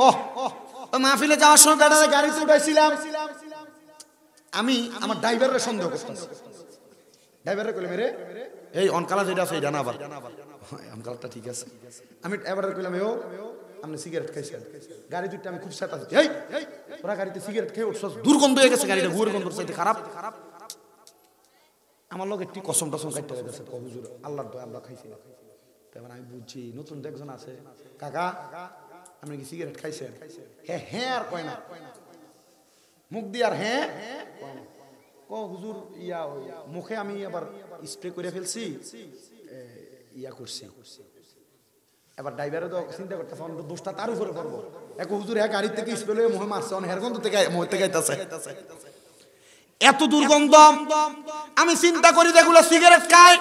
মাহফিলে যাওয়ার সময় বেড়াতে গাড়িতে উঠাইছিলাম, আমি আমার ড্রাইভারের সন্দেহ করতাম, ড্রাইভারে কইলাম রে এই অনকালা যেটা আছে এটা না, আবার অনকালাটা ঠিক আছে, আমি এবারে কইলাম ও আপনি সিগারেট খাইছেন, গাড়ি দুইটা আমি খুব সাথে এই ওরা গাড়িতে সিগারেট খেয়ে উঠছ, দুর্গন্ধ হয়ে গেছে গাড়িটা, গুয়ের গন্ধ চাইতে খারাপ। আমার লোক একটি কসম টসম কাটতে গেছে, হুজুর আল্লাহর দয়া আমরা খাইছি না। তারপর আমি বুঝছি নতুন একজন আছে, কাকা আপনি কি সিগারেট খাইছেন? হ্যাঁ হ্যাঁ আর কয় না, মুখ দিয়ে আর হ্যাঁ ক হুজুর ইয়া মুখে আমি আবার স্প্রে করে ফেলছি, ইয়া করছি। এবার ড্রাইভারে তো চিন্তা করতেছে দোষটা তার উপরে করবো, এক হুজুর এক গাড়ি থেকে স্প্রে হয়ে মুখে মারছে, অন হেরগন্ধ থেকে মুখ থেকে আইতাছে, এত দুর্গন্ধ। আমি চিন্তা করি যেগুলো সিগারেট খায়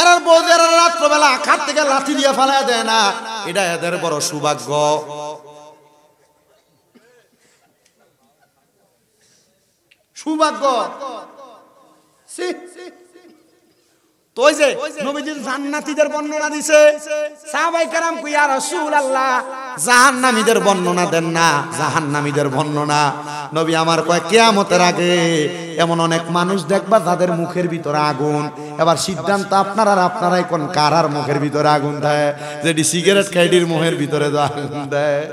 এরা বউদের রাত্রবেলা খাট থেকে লাঠি দিয়ে ফালায় দেয় না, এটা এদের বড় সৌভাগ্য। সৌভাগ্য তো ওই যে নবীজি জান্নাতীদের বর্ণনা দিছে, সাহাবায়ে কেরাম কই ইয়া রাসূলুল্লাহ জাহান্নামীদের বর্ণনা দেন না, জাহান্নামীদের বর্ণনা। নবী আমার কয় কিয়ামতের আগে এমন অনেক মানুষ দেখবা যাদের মুখের ভিতরে আগুন, এবার সিদ্ধান্ত আপনারা আর আপনারাই কোন কারার মুখের ভিতরে আগুন দেয়, যেটি সিগারেট খাইডির মুখের ভিতরে আগুন দেয়।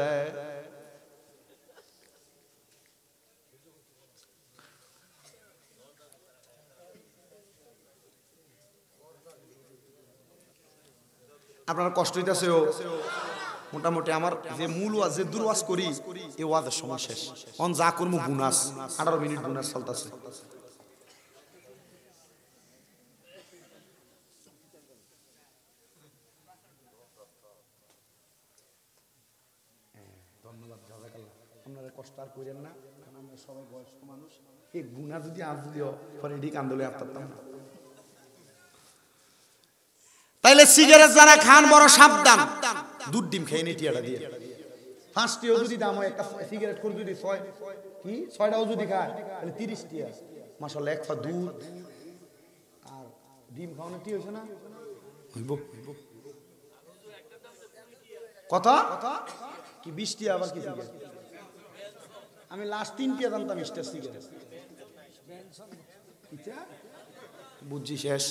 আপনার কষ্ট হইতেছে মোটামুটি আমার যে মূল ওয়াজ যে দুর্ওয়াজ করি এই ওয়াজের সময় শেষ, অন যা করবো বোনাস 18 মিনিট বোনাস চলতেছে। আপনারা কষ্ট আর করেন না, কারণ আমরা সবাই বয়স্ক মানুষ। এই গুণা যদি আজ দিও পরে এটি কান্দলে আসতাম না। তাইলে সিগারেট যারা খান বড় সাবধান, দুধ ডিম খেয়ে নি টিয়াটা দিয়ে। 5টিও যদি দাম হয়, একটা সিগারেট করে যদি 6টাও যদি খায় তাহলে 30 টিয়া। মাশাআল্লাহ, এক পা দুধ আর ডিম খাওয়ানো কি হয়েছে না? হইব কথা কি 20 টিয়া আবার কি সিগারেট? আমি লাস্ট 3 টিয়া জানতাম স্টার সিগারেট। বুঝছি শেষ।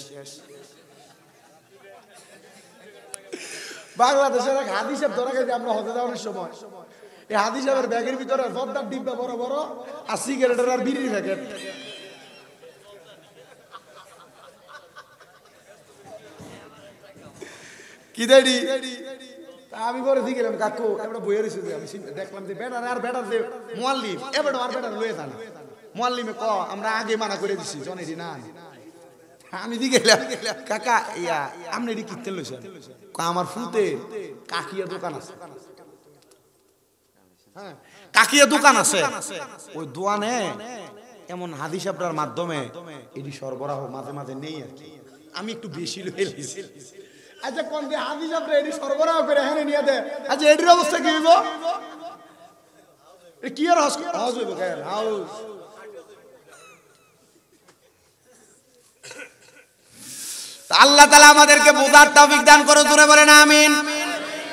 বাংলাদেশের এক হাদিস সাহেব ধরা গেছে আমরা হজে যাওয়ার সময়। এই হাদিস সাহেবের ব্যাগের ভিতরে জর্দার ডিব্বা বড় বড় আর সিগারেটের আর বিড়ির প্যাকেট। কি দেরি আমি পরে দিয়ে গেলাম কাকু আমরা বইয়ে রয়েছি। আমি দেখলাম যে বেটার আর বেটার যে মোয়াল্লিম এবার আর বেটার লয়ে যান মোয়াল্লিমে ক আমরা আগে মানা করে দিছি জনেরই না। আমি দিয়ে গেলাম কাকা ইয়া আপনি এটি কিনতে লইছেন? আমার ফুতে কাকিয়া দোকান আছে। হ্যাঁ, কাকিয়া দোকান আছে। ওই দোকানে এমন হাদিস সাহেবটার মাধ্যমে এটি সরবরাহ মাঝে মাঝে নেই আর কি। আমি একটু বেশি লয়ে লিছি। আচ্ছা কোন যে হাদিস সাহেবরা এটি সরবরাহ করে এখানে নিয়ে দেয়, আচ্ছা এটির অবস্থা কি হইব? কি আর হাউস হইব? কেন হাউস? আল্লাহ তাআলা আমাদেরকে বোঝার তৌফিক দান করে, জোরে বলেন আমিন।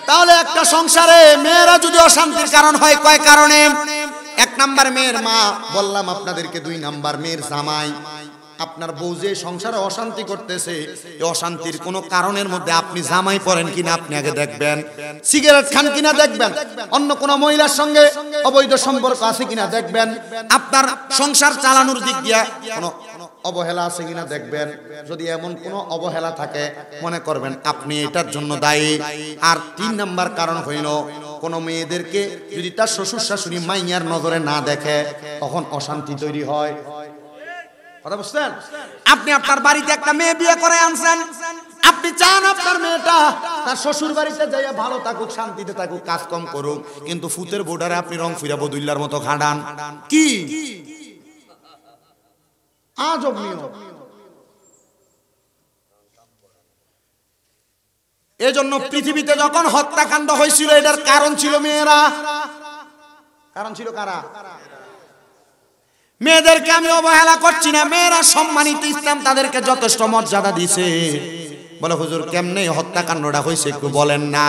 তাহলে একটা সংসারে মেয়েরা যদি অশান্তির কারণ হয়, কয় কারণে? 1 নাম্বার মেয়ের মা, বললাম আপনাদেরকে। 2 নাম্বার মেয়ের জামাই। আপনার বউ যে সংসারে অশান্তি করতেছে, এই অশান্তির কোনো কারণের মধ্যে আপনি জামাই পড়েন কিনা আপনি আগে দেখবেন। সিগারেট খান কিনা দেখবেন। অন্য কোনো মহিলার সঙ্গে অবৈধ সম্পর্ক আছে কিনা দেখবেন। আপনার সংসার চালানোর দিক দিয়ে কোনো অবহেলা আছে কিনা দেখবেন। যদি এমন কোনো অবহেলা থাকে মনে করবেন আপনি এটার জন্য দায়ী। আর 3 নাম্বার কারণ হইল, কোন মেয়েদেরকে যদি তার শ্বশুর শাশুড়ি মাইয়ার নজরে না দেখে তখন অশান্তি তৈরি হয়। কথা বুঝছেন? আপনি আপনার বাড়িতে একটা মেয়ে বিয়ে করে আনছেন, আপনি চান আপনার মেয়েটা তার শ্বশুর বাড়িতে যাইয়া ভালো থাকুক, শান্তিতে থাকুক, কাজ কম করুক, কিন্তু ফুতের বোর্ডারে আপনি রং ফিরা বদুল্লার মতো খাড়ান। কি আজব নিয়ম। এজন্য পৃথিবীতে যখন হত্যাকাণ্ড হয়েছিল এটার কারণ ছিল মেয়েরা। কারণ ছিল কারা? মেয়েদেরকে আমি অবহেলা করছি না, মেয়েরা সম্মানিত। ইসলাম তাদেরকে যথেষ্ট মর্যাদা দিয়েছে। বলে হুজুর কেমনে হত্যাকাণ্ডটা হয়েছে একটু বলেন না।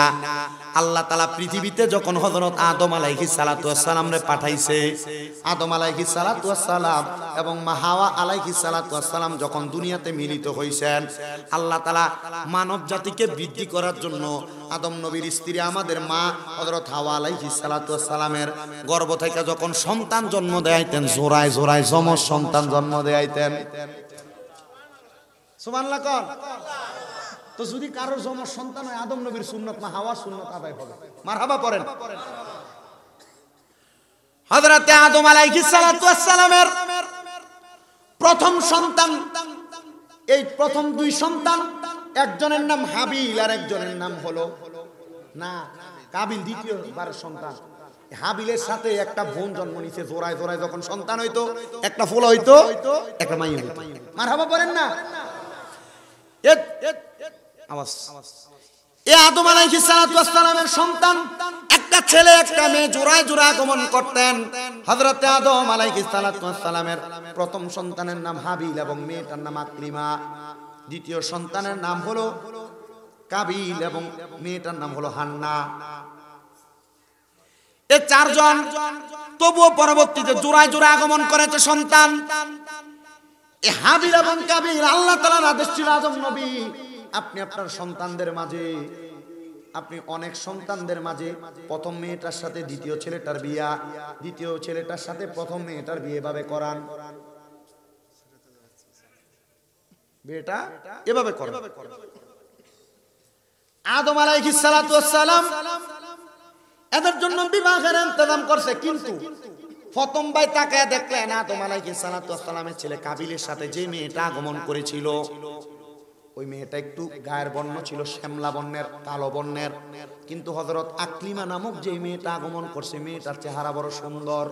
আল্লাহ তাআলা পৃথিবীতে যখন হযরত আদম আলাইহিস সালাতু ওয়াস সালাম রে পাঠাইছে, আদম আলাইহিস সালাতু ওয়াস সালাম এবং মা হাওয়া আলাইহিস সালাতু ওয়াস সালাম যখন দুনিয়াতে মিলিত হইছেন, আল্লাহ তাআলা মানব জাতিকে বৃদ্ধি করার জন্য আদম নবীর স্ত্রী আমাদের মা হযরত হাওয়া আলাইহিস সালাতু ওয়াস সালামের গর্ভ থেকে যখন সন্তান জন্ম দেয়াইতেন, জোড়ায় জোড়ায় যমজ সন্তান জন্ম দেয়াইতেন। সুবহানাল্লাহ কোন। তো যদি কারোর যমজ সন্তান হয়, আদম নবীর সুন্নাত না হাওয়ার সুন্নাত আদায় হবে। মারহাবা পড়েন। হযরত আদম আলাইহিস সালাতু ওয়াস সালামের প্রথম সন্তান, এই প্রথম 2 সন্তান, একজনের নাম হাবিল আর একজনের নাম হলো না কাবিল, দ্বিতীয়বার সন্তান। হাবিলের সাথে একটা বোন জন্ম নিছে, জোড়ায় জোড়ায় যখন সন্তান হইতো, একটা ফুল হইতো, একটা মাইয়া হইতো। মারহাবা পড়েন না। আদম আলাইহিস সালাতু ওয়াস সালামের সন্তান একটা ছেলে একটা মেয়ে, জোড়ায় জোড়ায় আগমন করতেন। হযরত আদম আলাইহিস সালাতু ওয়াস সালামের প্রথম সন্তানের নাম হাবিল এবং মেয়েটার নাম আকলিমা। দ্বিতীয় সন্তানের নাম হলো কাবিল এবং মেয়েটার নাম হলো হান্না। এই 4 জন তবুও পরবর্তীতে জোড়ায় জোড়ায় আগমন করেছে সন্তান। এই হাবিল এবং কাবিল আল্লাহ তাআলার আদেশ ছিল, আদম নবী আপনি আপনার সন্তানদের মাঝে, আপনি অনেক সন্তানদের মাঝে প্রথম মেয়েটার সাথে দ্বিতীয় ছেলেটার বিয়া, দ্বিতীয় ছেলেটার সাথে প্রথম মেয়েটার বিয়ে এভাবে করান। বিয়েটা এভাবে করেন। আদম আলাইহিস সালাতু ওয়াস সালাম এদের জন্য বিবাহের ইন্তজাম করছে, কিন্তু প্রথম ভাই তাকায় দেখলেন আদম আলাইহিস সালাতু ওয়াস সালামের ছেলে কাবিলের সাথে যে মেয়েটা আগমন করেছিল, ওই মেয়েটা একটু গায়ের বর্ণ ছিল শ্যামলা বর্ণের, কালো বর্ণের, কিন্তু হযরত আকলিমা নামক যে মেয়েটা আগমন করছে মেয়েটার চেহারা বড় সুন্দর।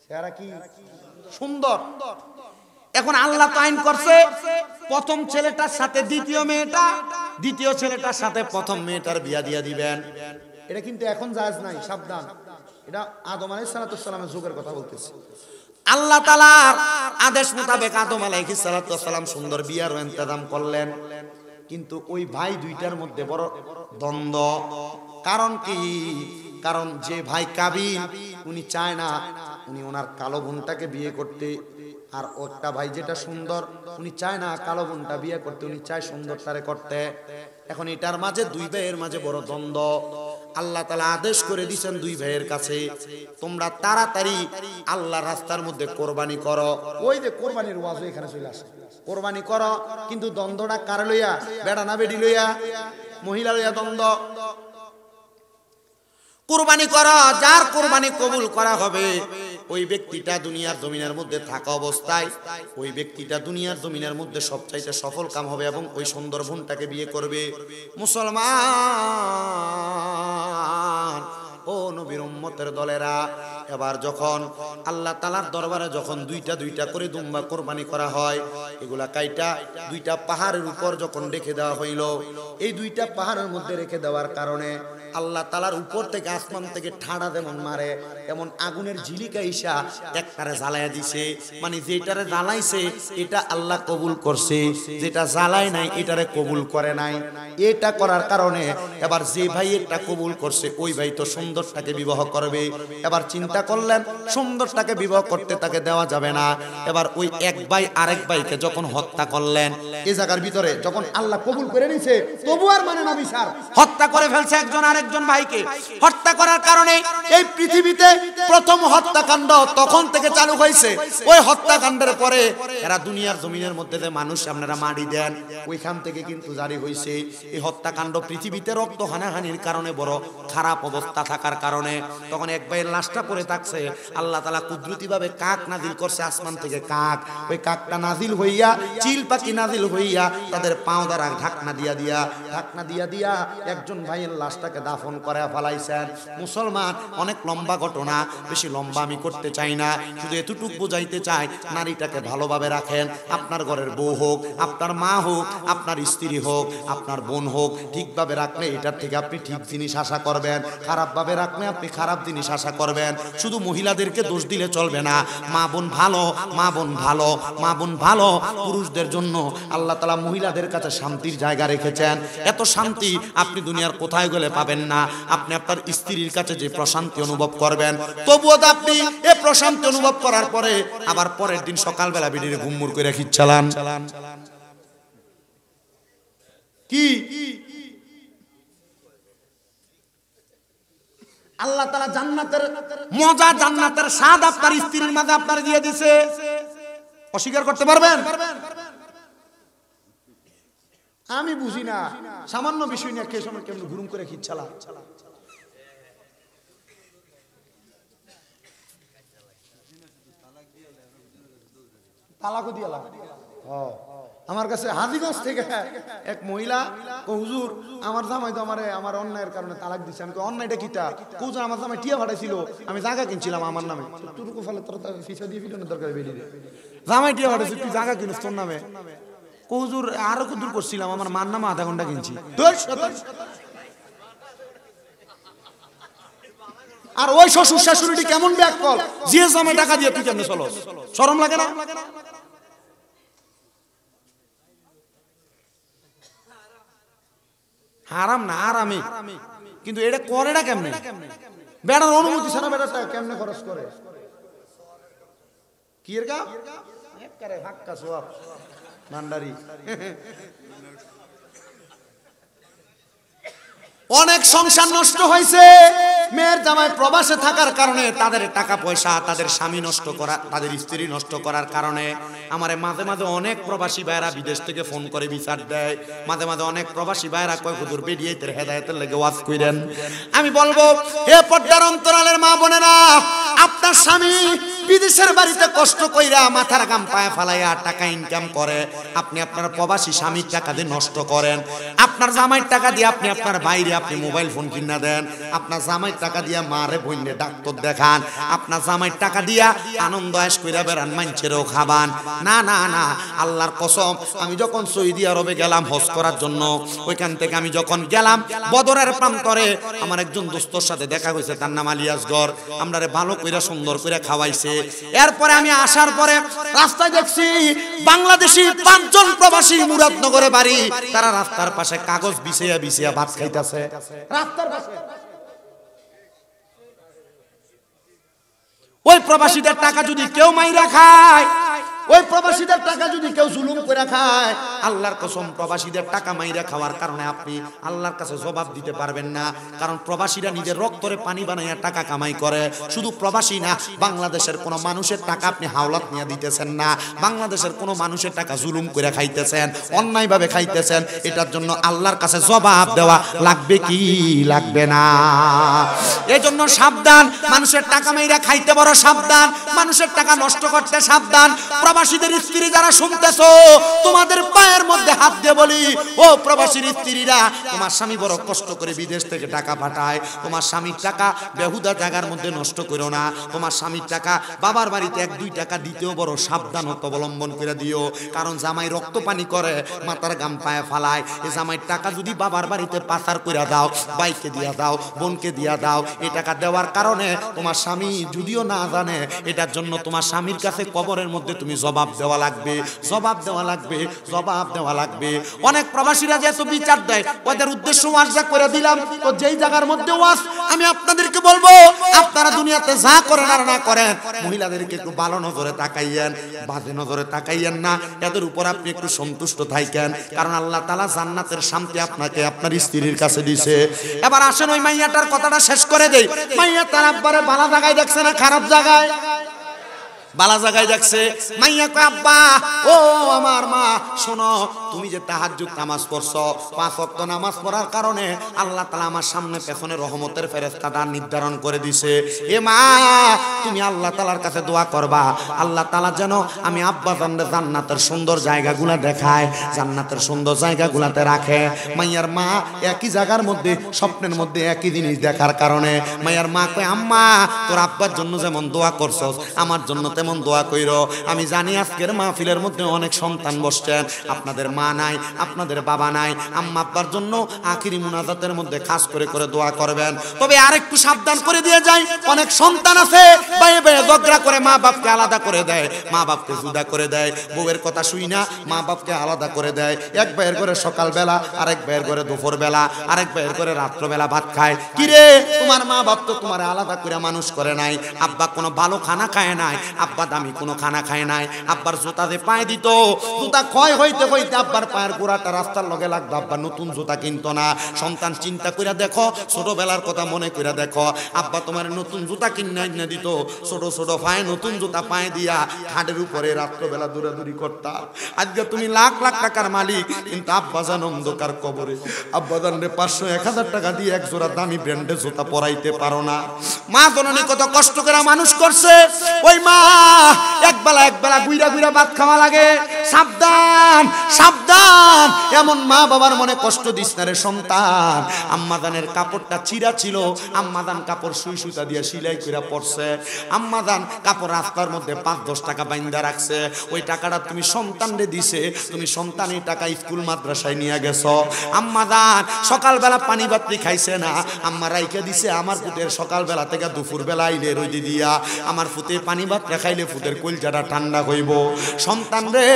চেহারা কি সুন্দর। এখন আল্লাহ তো আইন করছে প্রথম ছেলেটার সাথে দ্বিতীয় মেয়েটা, দ্বিতীয় ছেলেটার সাথে প্রথম মেয়েটার বিয়া দিয়া দিবেন। এটা কিন্তু এখন জায়েজ নাই, সাবধান। এটা আদম আলাইহিস সালামের যুগের কথা বলতেছি। আল্লাহ তাআলার আদেশ মোতাবেক আদম আলাইহিস সালাম সুন্দর বিয়ার ইন্তজাম করলেন, কিন্তু ওই ভাই দুইটার মধ্যে বড় দ্বন্দ্ব। কারণ কি? কারণ যে ভাই কাবিল উনি চায় না উনি ওনার কালো বোনটাকে বিয়ে করতে, আর একটা ভাই যেটা সুন্দর উনি চায় না কালো বোনটা বিয়ে করতে, উনি চায় সুন্দরটারে করতে। এখন এটার মাঝে দুই ভাইয়ের মাঝে বড় দ্বন্দ্ব। আল্লাহ তাআলা আদেশ করে দিয়েছেন দুই ভাইয়ের কাছে, তোমরা তাড়াতাড়ি আল্লাহর রাস্তার মধ্যে কোরবানি করো। ওই যে কোরবানির ওয়াজ এখানে চলে আসে, কোরবানি করো, কিন্তু দ্বন্দ্বটা কার লইয়া? বেড়া না বেডি লইয়া? মহিলা লইয়া দ্বন্দ্ব। কুরবানি করো, যার কুরবানি কবুল করা হবে ওই ব্যক্তিটা দুনিয়ার জমিনের মধ্যে থাকা অবস্থায় ওই ব্যক্তিটা দুনিয়ার জমিনের মধ্যে সবচাইতে সফল কাম হবে এবং ওই সুন্দর বোনটাকে বিয়ে করবে। মুসলমান ও নবীর উম্মতের দলেরা, এবার যখন আল্লাহ তাআলার দরবারে যখন দুইটা দুইটা করে দুম্বা কোরবানি করা হয়, এগুলা কাইটা দুইটা পাহাড়ের উপর যখন রেখে দেওয়া হইল, এই দুইটা পাহাড়ের মধ্যে রেখে দেওয়ার কারণে আল্লাহ তাআলার উপর থেকে আসমান থেকে ঠাড়া যেমন মারে এমন আগুনের ঝিলিকা ইসা একটারে জ্বালায়া দিছে। মানে যেটারে জ্বালাইছে এটা আল্লাহ কবুল করছে, যেটা জ্বালায় নাই এটারে কবুল করে নাই। এটা করার কারণে এবার যে ভাই এটা কবুল করছে ওই ভাই তো সুন্দরটাকে বিবাহ করবে। এবার চিন্তা করলেন সুন্দরটাকে বিবাহ করতে তাকে দেওয়া যাবে না। এবার ওই এক ভাই আরেক ভাইকে যখন হত্যা করলেন, এই জায়গার ভিতরে যখন আল্লাহ কবুল করে নিছে তবু আর মানে না বিচার, হত্যা করে ফেলছে একজন আরেকজন ভাইকে। হত্যা করার কারণে এই পৃথিবীতে প্রথম হত্যাকাণ্ড তখন থেকে চালু হয়েছে। ওই হত্যাকাণ্ডের পরে এরা দুনিয়ার জমিনের মধ্যে যে মানুষ আপনারা মারি দেন ওইখান থেকে কিন্তু জারি হয়েছে এই হত্যাকাণ্ড। পৃথিবীতে রক্ত হানাহানির কারণে বড় খারাপ অবস্থা থাকার কারণে তখন এক ভাইয়ের লাশটা পড়ে থাকছে, আল্লাহ তাআলা কুদরতি ভাবে কাক নাজিল করছে আসমান থেকে। কাক, ওই কাকটা নাজিল হইয়া চিল পাখি নাজিল হইয়া তাদের পাও দ্বারা ঢাকনা দিয়া একজন ভাইয়ের লাশটাকে দাফন করে ফেলাইছেন। মুসলমান, অনেক লম্বা ঘটনা, বেশি লম্বা আমি করতে চাই না, শুধু এতটুকু বুঝাইতে চাই নারীটাকে ভালোভাবে রাখেন। আপনার ঘরের বউ হোক, আপনার মা হোক, আপনার স্ত্রী হোক, আপনার বোন হোক, ঠিকভাবে রাখলে এটার থেকে আপনি ঠিক জিনিস আশা করবেন, খারাপভাবে রাখলে আপনি খারাপ জিনিস আশা করবেন। শুধু মহিলাদেরকে দোষ দিলে চলবে না। মা বোন ভালো, মা বোন ভালো, মা বোন ভালো। পুরুষদের জন্য আল্লাহ তাআলা মহিলাদের কাছে শান্তির জায়গা রেখেছেন। এত শান্তি আপনি দুনিয়ার কোথায় গেলে পাবেন না। আপনি আপনার স্ত্রীর কাছে যে প্রশান্তি অনুভব করবেন, তবুও আপনি এই প্রশান্তি অনুভব করার পরে আবার পরের দিন সকালবেলা বিড়ির ঘুমমুর করে খিচ্ছালান কি? আল্লাহ তাআলা জান্নাতের মজা, জান্নাতের স্বাদ আপনার স্ত্রীর মাঝে আপনার দিয়ে দিয়েছে, অস্বীকার করতে পারবেন? আমি বুঝি না, সামান্য বিষয় নিয়ে কে সময় কেমন ঘুরুম করে খিচ্ছালা। তালাকও দিয়া লাগে। আমার কাছে হাজীগঞ্জ থেকে এক মহিলা ও হুজুর আমার জামাই তো আমার অন্যায়ের কারণে তালাক দিছে। আমি অন্যায়টা কিটা? হুজুর আমার জামাই টিয়া ফাটাইছিল, আমি জায়গা কিনছিলাম আমার নামে। তুরকু ফলে তোর ফিসা দিয়ে ফিটানোর দরকার বেরিয়ে জামাই টিয়া ফাটাইছিল, তুই জায়গা কিনিস তোর নামে। হুজুর আরো দূর করছিলাম, আমার মার নামে আধা ঘন্টা কিনছি। আর ওই শ্বশুর শাশুড়িটি কেমন ব্যাক কল, যে জামাই টাকা দিয়ে তুই কেমনে চলো, শরম লাগে না? হারাম না, আরামে, কিন্তু এটা করে না কেমনে? বেড়ার অনুমতি ছাড়া বেড়াটা কেমনে খরচ করে? কি এর গা একবারে হাক্কা সোয়াব ভান্ডারি। অনেক সংসার নষ্ট হয়েছে মেয়ের জামাই প্রবাসে থাকার কারণে। তাদের টাকা পয়সা, তাদের স্বামী নষ্ট করা, তাদের স্ত্রী নষ্ট করার কারণে আমারে মাঝে মাঝে অনেক প্রবাসী ভাইরা বিদেশ থেকে ফোন করে বিচার দেয়। মাঝে মাঝে অনেক প্রবাসী ভাইরা কয় হুজুর বেরিয়েতের হেদায়েতের লেগে ওয়াজ কইরেন। আমি বলবো হে পর্দার অন্তরালের মা বোনেরা, আপনার স্বামী বিদেশের বাড়িতে কষ্ট কইরা মাথার ঘাম পায়ে ফালাইয়া টাকা ইনকাম করে, আপনি আপনার প্রবাসী স্বামীর টাকা দিয়ে নষ্ট করেন। আপনার জামাইয়ের টাকা দিয়ে আপনি আপনার বাইরে আপনি মোবাইল ফোন কিনা দেন, আপনার জামাইয়ের টাকা দিয়া মারে বইনে ডাক্তার দেখান, আপনার জামাইয়ের টাকা দিয়া আনন্দ আয়েশ কইরা বেড়ান, মানুষেরও খাবান। না না না, আল্লাহর কসম, আমি যখন সৌদি আরবে গেলাম হজ করার জন্য, ওইখান থেকে আমি যখন গেলাম বদরের প্রান্তরে আমার একজন দোস্তর সাথে দেখা হয়েছে, তার নাম আলী আসগর। আমরারে ভালো কইরা সুন্দর কইরা খাওয়াইছে। এরপরে আমি আসার পরে রাস্তায় দেখছি বাংলাদেশি 5 জন প্রবাসী মুরাদনগরে বাড়ি, তারা রাস্তার পাশে কাগজ বিছাইয়া বিছাইয়া ভাত খাইতেছে রাস্তার পাশে। ওই প্রবাসীদের টাকা যদি কেউ মাইরা খায়, ওই প্রবাসীদের টাকা যদি কেউ জুলুম করে খায়, আল্লাহর কসম প্রবাসীদের টাকা মাইরা খাওয়ার কারণে আপনি আল্লাহর কাছে জবাব দিতে পারবেন না। কারণ প্রবাসীরা নিজের রক্তরে পানি বানাইয়া টাকা কামাই করে। শুধু প্রবাসী না, বাংলাদেশের কোনো মানুষের টাকা আপনি হাওলাত নিয়ে দিতেছেন না, বাংলাদেশের কোনো মানুষের টাকা জুলুম করে খাইতেছেন, অন্যায়ভাবে খাইতেছেন। এটার জন্য আল্লাহর কাছে জবাব দেওয়া লাগবে কি লাগবে না? এজন্য সাবধান, মানুষের টাকা মাইরা খাইতে বড় সাবধান, মানুষের টাকা নষ্ট করতে সাবধান। প্রবাসীদের স্ত্রী যারা শুনতেছো, তোমাদের পায়ের মধ্যে হাত দিয়ে বলি, ও প্রবাসীর স্ত্রীরা, তোমার স্বামী বড় কষ্ট করে বিদেশ থেকে টাকা পাঠায়, তোমার স্বামীর টাকা বেহুদা জায়গার মধ্যে নষ্ট করো না। তোমার স্বামীর টাকা বাবার বাড়িতে 1-2 টাকা দিতেও বড় সাবধানতা অবলম্বন করে দিও। কারণ জামাই রক্ত পানি করে, মাথার ঘাম পায়ে ফালায়। এই জামাইয়ের টাকা যদি বাবার বাড়িতে পাচার করে দাও, বাইকে দিয়া দাও, বোনকে দিয়া দাও, এই টাকা দেওয়ার কারণে তোমার স্বামী যদিও না জানে, এটার জন্য তোমার স্বামীর কাছে কবরের মধ্যে তুমি জবাব দেওয়া লাগবে, জবাব দেওয়া লাগবে, জবাব দেওয়া লাগবে। অনেক প্রবাসীরা যেহেতু বিচার দেয়, ওদের উদ্দেশ্য ওয়াজা করে দিলাম। তো যেই জায়গার মধ্যে ওয়াজ, আমি আপনাদেরকে বলবো, আপনারা দুনিয়াতে যা করেন আর না করেন, মহিলাদেরকে একটু ভালো নজরে তাকাইয়েন, বাজে নজরে তাকাইয়েন না। এদের উপর আপনি একটু সন্তুষ্ট থাকেন, কারণ আল্লাহ তাআলা জান্নাতের শান্তি আপনাকে আপনার স্ত্রীর কাছে দিছে। এবার আসেন ওই মাইয়াটার কথাটা শেষ করে দেই। মাইয়া তার আব্বারে ভালো জায়গায় দেখছে না খারাপ জায়গায়? বালা জায়গায় দেখছে। মাইয়া কয়, আব্বা, ও আমার মা, শোনো, তুমি যে তাহাজ্জুদ নামাজ পড়ছো, 5 ওয়াক্ত নামাজ পড়ার কারণে আল্লাহ তাআলা আমার সামনে পেছনে রহমতের ফেরেশতাটা নির্ধারণ করে দিছে। এ মা, তুমি আল্লাহ তাআলার কাছে দোয়া করবা, আল্লাহ তাআলা যেন আমি আব্বা জানরে জান্নাতের সুন্দর জায়গাগুলো দেখায়, জান্নাতের সুন্দর জায়গাগুলোতে রাখে। মাইয়ার মা একই জায়গার মধ্যে স্বপ্নের মধ্যে একই জিনিস দেখার কারণে মাইয়ার মা কয়, আম্মা, তোর আব্বার জন্য যেমন দোয়া করছস, আমার জন্য তেমন দোয়া কইরো। আমি জানি আজকের মাহফিলের মধ্যে অনেক সন্তান বসছেন, আপনাদের মা নাই, আপনাদের বাবা নাই, আম্মা আব্বার জন্য আখিরি মুনাজাতের মধ্যে খাস করে করে দোয়া করবেন। তবে আরেকটু সাবধান করে দিয়ে যাই, অনেক সন্তান আছে বাইরে বাইরে ঝগড়া করে মা বাপকে আলাদা করে দেয়, মা বাপকে জুদা করে দেয়, বউয়ের কথা শুই না মা বাপকে আলাদা করে দেয়। এক ভাইয়ের করে সকালবেলা, আরেক ভাইয়ের করে দুপুরবেলা, আরেক ভাইয়ের করে রাত্রবেলা ভাত খায়। কিরে, তোমার মা বাপ তো তোমার আলাদা করে মানুষ করে নাই, আব্বা কোনো ভালো খানা খায় নাই, আব্বা দামি কোনো খানা খায় নাই, আব্বার জুতা যে পায়ে দিত, জুতা ক্ষয় হইতে হইতে আব্বার পায়ের গোড়াটা রাস্তার লগে লাগতো, আব্বা নতুন জুতা কিনতো না। সন্তান চিন্তা কইরা দেখো, ছোটবেলার কথা মনে কইরা দেখো, আব্বা তোমার নতুন জুতা কিনে দিত, ছোট ছোট পায়ে নতুন জুতা পায়ে দিয়া খাটের উপরে রাত্রবেলা দৌড়াদৌড়ি করতা। আজকে তুমি লাখ লাখ টাকার মালিক, কিন্তু আব্বা জান অন্ধকার কবরে। আব্বা জান রে 500-1000 টাকা দিয়ে এক জোড়া দামি ব্র্যান্ডের জুতা পরাইতে পারো না। মা জননী কত কষ্ট করে মানুষ করছে, ওই মা একবেলা গুইরা গুইরা ভাত খাওয়া লাগে। সাবধান সাবধান, এমন মা বাবার মনে কষ্ট দিস না রে সন্তান। আম্মাদানের কাপড়টা চিরা ছিল, আম্মাদান কাপড় সুই সুতা দিয়ে সেলাই করে পরছে, আম্মাদান কাপড় রাস্তার মধ্যে 5-10 টাকা বাইন্দা রাখছে, ওই টাকাটা তুমি সন্তানরে দিছে, তুমি সন্তানের টাকা স্কুল মাদ্রাসায় নিয়ে গেছো। আম্মাদান সকালবেলা পানি বাতি খাইছে না, আম্মা রাইখা দিছে আমার পুতের সকালবেলা থেকে দুপুরবেলা আইলে রইদি দিয়া, আমার পুতে পানি ভাত খাইলে পুতের কলজাটা ঠান্ডা হইব। সন্তান রে,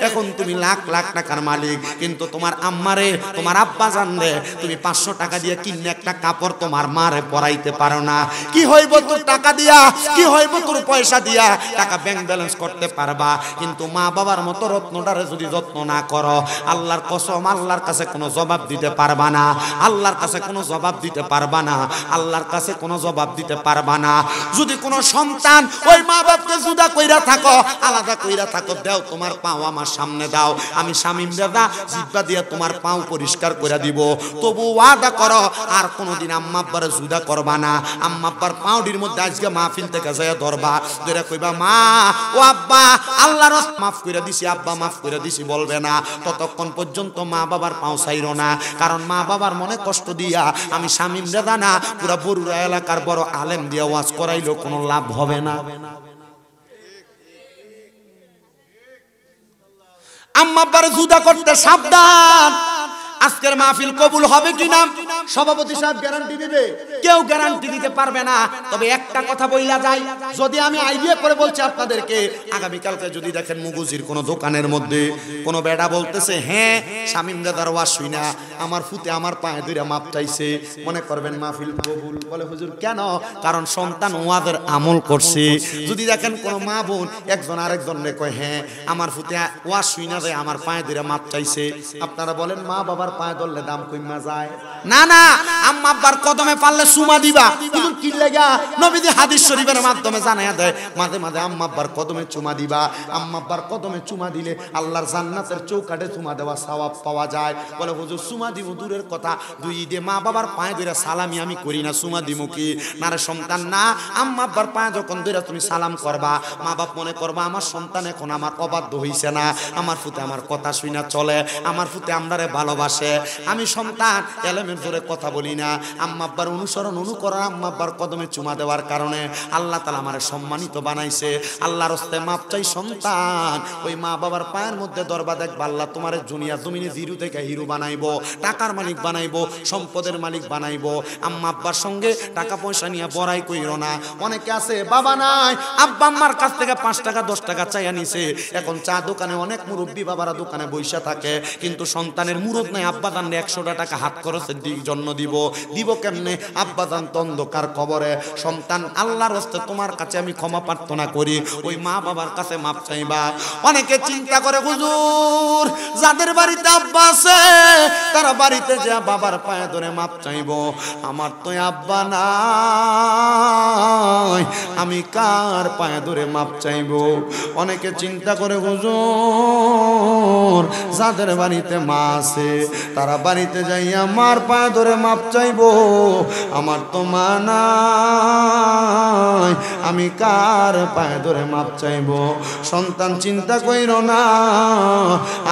এখন তুমি লাখ লাখ টাকার মালিক, কিন্তু তোমার আম্মারে, তোমার আব্বা জান রে, তুমি 500 টাকা দিয়ে কিনে একটা কাপড় তোমার মারে পরাইতে পারো না। কি হইব তোর টাকা দিয়া, কি হইব তোর পয়সা দিয়া? টাকা ব্যাংক ব্যালেন্স করতে পারবা, কিন্তু মা বাবার মতো রত্নটারে যদি যত্ন না করো, আল্লাহর কসম আল্লাহর কাছে কোনো জবাব দিতে পারবা না, আল্লাহর কাছে কোনো জবাব দিতে পারবা না, আল্লাহর কাছে কোনো জবাব দিতে পারবা না। যদি কোনো সন্তান ওই মা বাপকে জুদা কইরা থাকো, আলাদা কইরা থাকো, দাও তোমার পাও আমার সামনে দাও, আমি শামিম রে দাদা জিব্বা দিয়া তোমার পাও পরিষ্কার করে দিব, তবু ওয়াদা করো আর কোনোদিন আম্মা আব্বার জুদা করবা না। আম্মা আব্বার পাউডির মধ্যে আজকে মাহফিল থেকে যায় ধরবা, ধরে কইবা মা ও আব্বা আল্লাহর মাফ করে দিছি, আব্বা মাফ করে দিছি বলবে না। ততক্ষণ পর্যন্ত মা বাবার পাও ছাইরো না, কারণ মা বাবার মনে কষ্ট দিয়া আমি শামীম দাদা না পুরা বরুড়া এলাকার বড় আলেম দিয়া ওয়াজ করাইলো কোনো লাভ হবে না। আম্মা আব্বার জুদা করতে সাবধান। আজকের মাহফিল কবুল হবে কিনা সভাপতি সাহেব গ্যারান্টি দিবে? কেউ গ্যারান্টি দিতে পারবে না। তবে একটা কথা বইলা যায়, যদি আমি আইডিয়া করে বলছি আপনাদেরকে, আগামী কালকে যদি দেখেন মুগুজির কোন দোকানের মধ্যে কোন বেড়া বলতেছে হ্যাঁ শামীম দাদার ওয়াজ শুইনা আমার ফুতে আমার পায়ে ধরে মাপ চাইছে, মনে করবেন মাহফিল কবুল। বলে হুজুর কেন? কারণ সন্তান ওয়াদের আমল করছে। যদি দেখেন কোন মা বোন একজন আরেকজনকে কয় হ্যাঁ আমার ফুতে ওয়াজ শুইনা যায় আমার পায়ে ধরে মাপ চাইছে, আপনারা বলেন মা বাবার পায়ে ধরলে দাম কইমা যায়? না না, আম্মা আব্বার কদমে পারলে সুমা দিবা। হুজুর কি লাগা? নবীজি হাদিস শরীফের মাধ্যমে জানায়া দেয় মাঝে মাঝে আম্মা আব্বার কদমে চুমা দিবা। আম্মা আব্বার কদমে চুমা দিলে আল্লাহর জান্নাতের চৌকাঠে চুমা দেওয়া সওয়াব পাওয়া যায়। বলে হুজুর সুমা দিব দূরের কথা, দুই ঈদে মা বাবার পায়ে ধরে সালামি আমি করি না, সুমা দিমু কি? না রে সন্তান না, আম্মা আব্বার পায়ে যখন ধরে তুমি সালাম করবা মা বাপ মনে করবা আমার সন্তান এখন আমার অবাধ্য হইছে না, আমার ফুতে আমার কথা শুই না চলে, আমার ফুতে আমরারে ভালোবাসে। আমি সন্তান এলেমের জোরে কথা বলি না, আম্মা আব্বার অনুসরণ অনুকরণ আম্মা আব্বার কদমে চুমা দেওয়ার কারণে আল্লাহ তাআলা আমারে সম্মানিত বানাইছে। আল্লাহর রাস্তায় মাপ চাই সন্তান, ওই মা বাবার পায়ের মধ্যে দরবা দেখবা আল্লাহ তোমারে দুনিয়া জমিনে জিরো থেকে হিরো বানাইবো, টাকার মালিক বানাইবো, সম্পদের মালিক বানাইবো। আম্মা আব্বার সঙ্গে টাকা পয়সা নিয়ে বড়াই কইরো না। অনেকে আছে বাবা নাই, আব্বা আম্মার কাছ থেকে 5 টাকা 10 টাকা চাইয়া নিছে, এখন চা দোকানে অনেক মুরব্বী বাবারা দোকানে বইসা থাকে, কিন্তু সন্তানের মুরত নাই। আব্বা জান 100 টাকা হাত খরচের জন্য দিব কেমনে? আব্বা জান তো অন্ধকার কবরে। সন্তান আল্লাহর রাস্তে তোমার কাছে আমি ক্ষমা প্রার্থনা করি, ওই মা বাবার কাছে মাপ চাইবা। অনেকে চিন্তা করে হুজুর যাদের বাড়িতে আব্বা আছে তারা বাড়িতে যা বাবার পায়ে ধরে মাপ চাইবো, আমার তো আব্বা নাই আমি কার পায়ে ধরে মাপ চাইবো? অনেকে চিন্তা করে হুজুর যাদের বাড়িতে মা আছে তারা বাড়িতে যাইয়া মার পায়ে ধরে মাপ চাইবো, আমার তো মা নাই আমি কার পায়ে ধরে মাপ চাইবো? সন্তান চিন্তা কইরো না,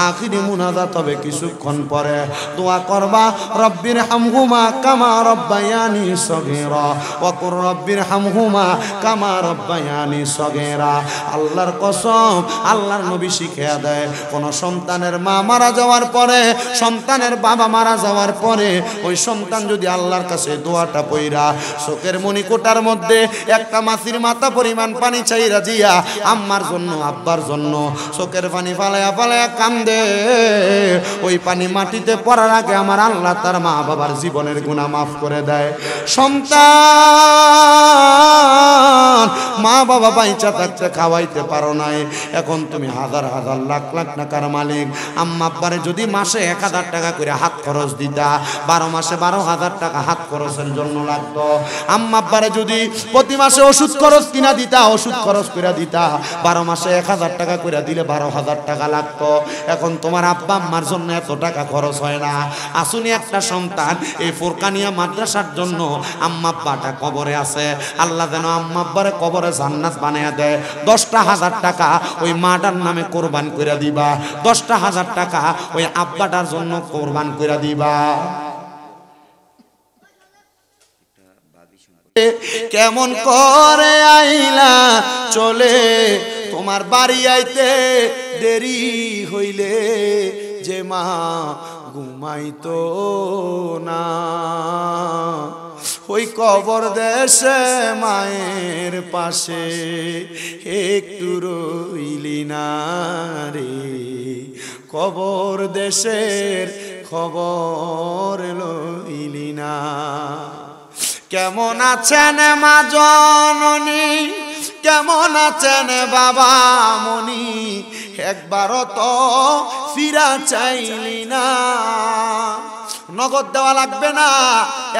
আখিরি মুনাজাত হবে কিছুক্ষণ পরে, দোয়া করবা রব্বির হামহুমা কামা রব্বায়ানি সগীরা ওয়া কুর রব্বির হামহুমা কামা রব্বায়ানি সগীরা। আল্লাহর কসম, আল্লাহর নবী শিখিয়ে দেয় কোন সন্তানের মা মারা যাওয়ার পরে, সন্তানের বাবা মারা যাওয়ার পরে ওই সন্তান যদি আল্লাহর কাছে দোয়াটা পইরা চোখের মণিকোটার মধ্যে একটা মাছির মাথা পরিমাণ পানি চাইরা দিয়া আম্মার জন্য আব্বার জন্য চোখের পানি ফালায়া ফালায়া কান্দে, ওই পানি মাটিতে পড়ার আগে আমার আল্লাহ তার মা বাবার জীবনের গুনাহ মাফ করে দেয়। সন্তান মা বাবা বাইচা থাকতে খাওয়াইতে পারো নাই, এখন তুমি হাজার হাজার লাখ লাখ টাকার মালিক। আম্মা আব্বারে যদি মাসে 1000 টাকা করে হাত খরচ দিতা, 12 মাসে 12,000 টাকা হাত খরচের জন্য লাগতো। আম্মা আব্বারে যদি প্রতি মাসে ওষুধ খরচ কিনা দিতা, ওষুধ খরচ করে দিতা, 12 মাসে 1000 টাকা করে দিলে 12,000 টাকা লাগতো। এখন তোমার আব্বা আম্মার জন্য এত টাকা খরচ হয় না। আসুনি একটা সন্তান এই ফুরকানিয়া মাদ্রাসার জন্য আম্মা আব্বাটা কবরে আছে, আল্লাহ যেন আম্মা আব্বারে কবরে জান্নাত বানায়া দেয়। 10,000 টাকা ওই মাটার নামে কোরবান করে দিবা, 10,000 টাকা ওই আব্বাটার জন্য কোরবান করে দিবা। কেমন করে আইলা চলে তোমার বাড়ি আইতে দেরি হইলে, যে মা ঘুমাইতো না ওই কবর দেশে মায়ের পাশে একটু রইলি না রে, কবর দেশের খবর লইলি না। কেমন আছেন মা জননী, কেমন আছেন বাবা মনি, একবারও তো ফিরা চাইলি না। নগদ দেওয়া লাগবে না।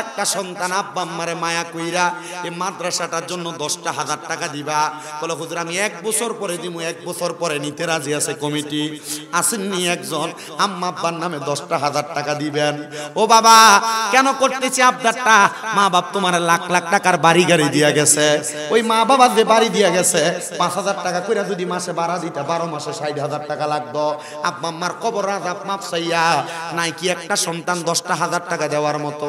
একটা সন্তান আব্বা আম্মারে মায়া কইরা এই মাদ্রাসাটার জন্য 10,000 টাকা দিবা। বলে হুজুর আমি 1 বছর পরে দিমু, 1 বছর পরে নিতে রাজি আছে কমিটি। আসেননি একজন আম্মা আব্বার নামে 10,000 টাকা দিবেন। ও বাবা কেন করতেছি আবদারটা? মা বাপ তোমার লাখ লাখ টাকার বাড়ি গাড়ি দিয়া গেছে। ওই মা বাবা যে বাড়ি দিয়া গেছে 5,000 টাকা কইরা যদি মাসে ভাড়া দিতা 12 মাসে 60,000 টাকা লাগতো। আব্বা আম্মার কবর আযাব মাপ চাইয়া নাই কি একটা সন্তান 10,000 টাকা দেওয়ার মতো?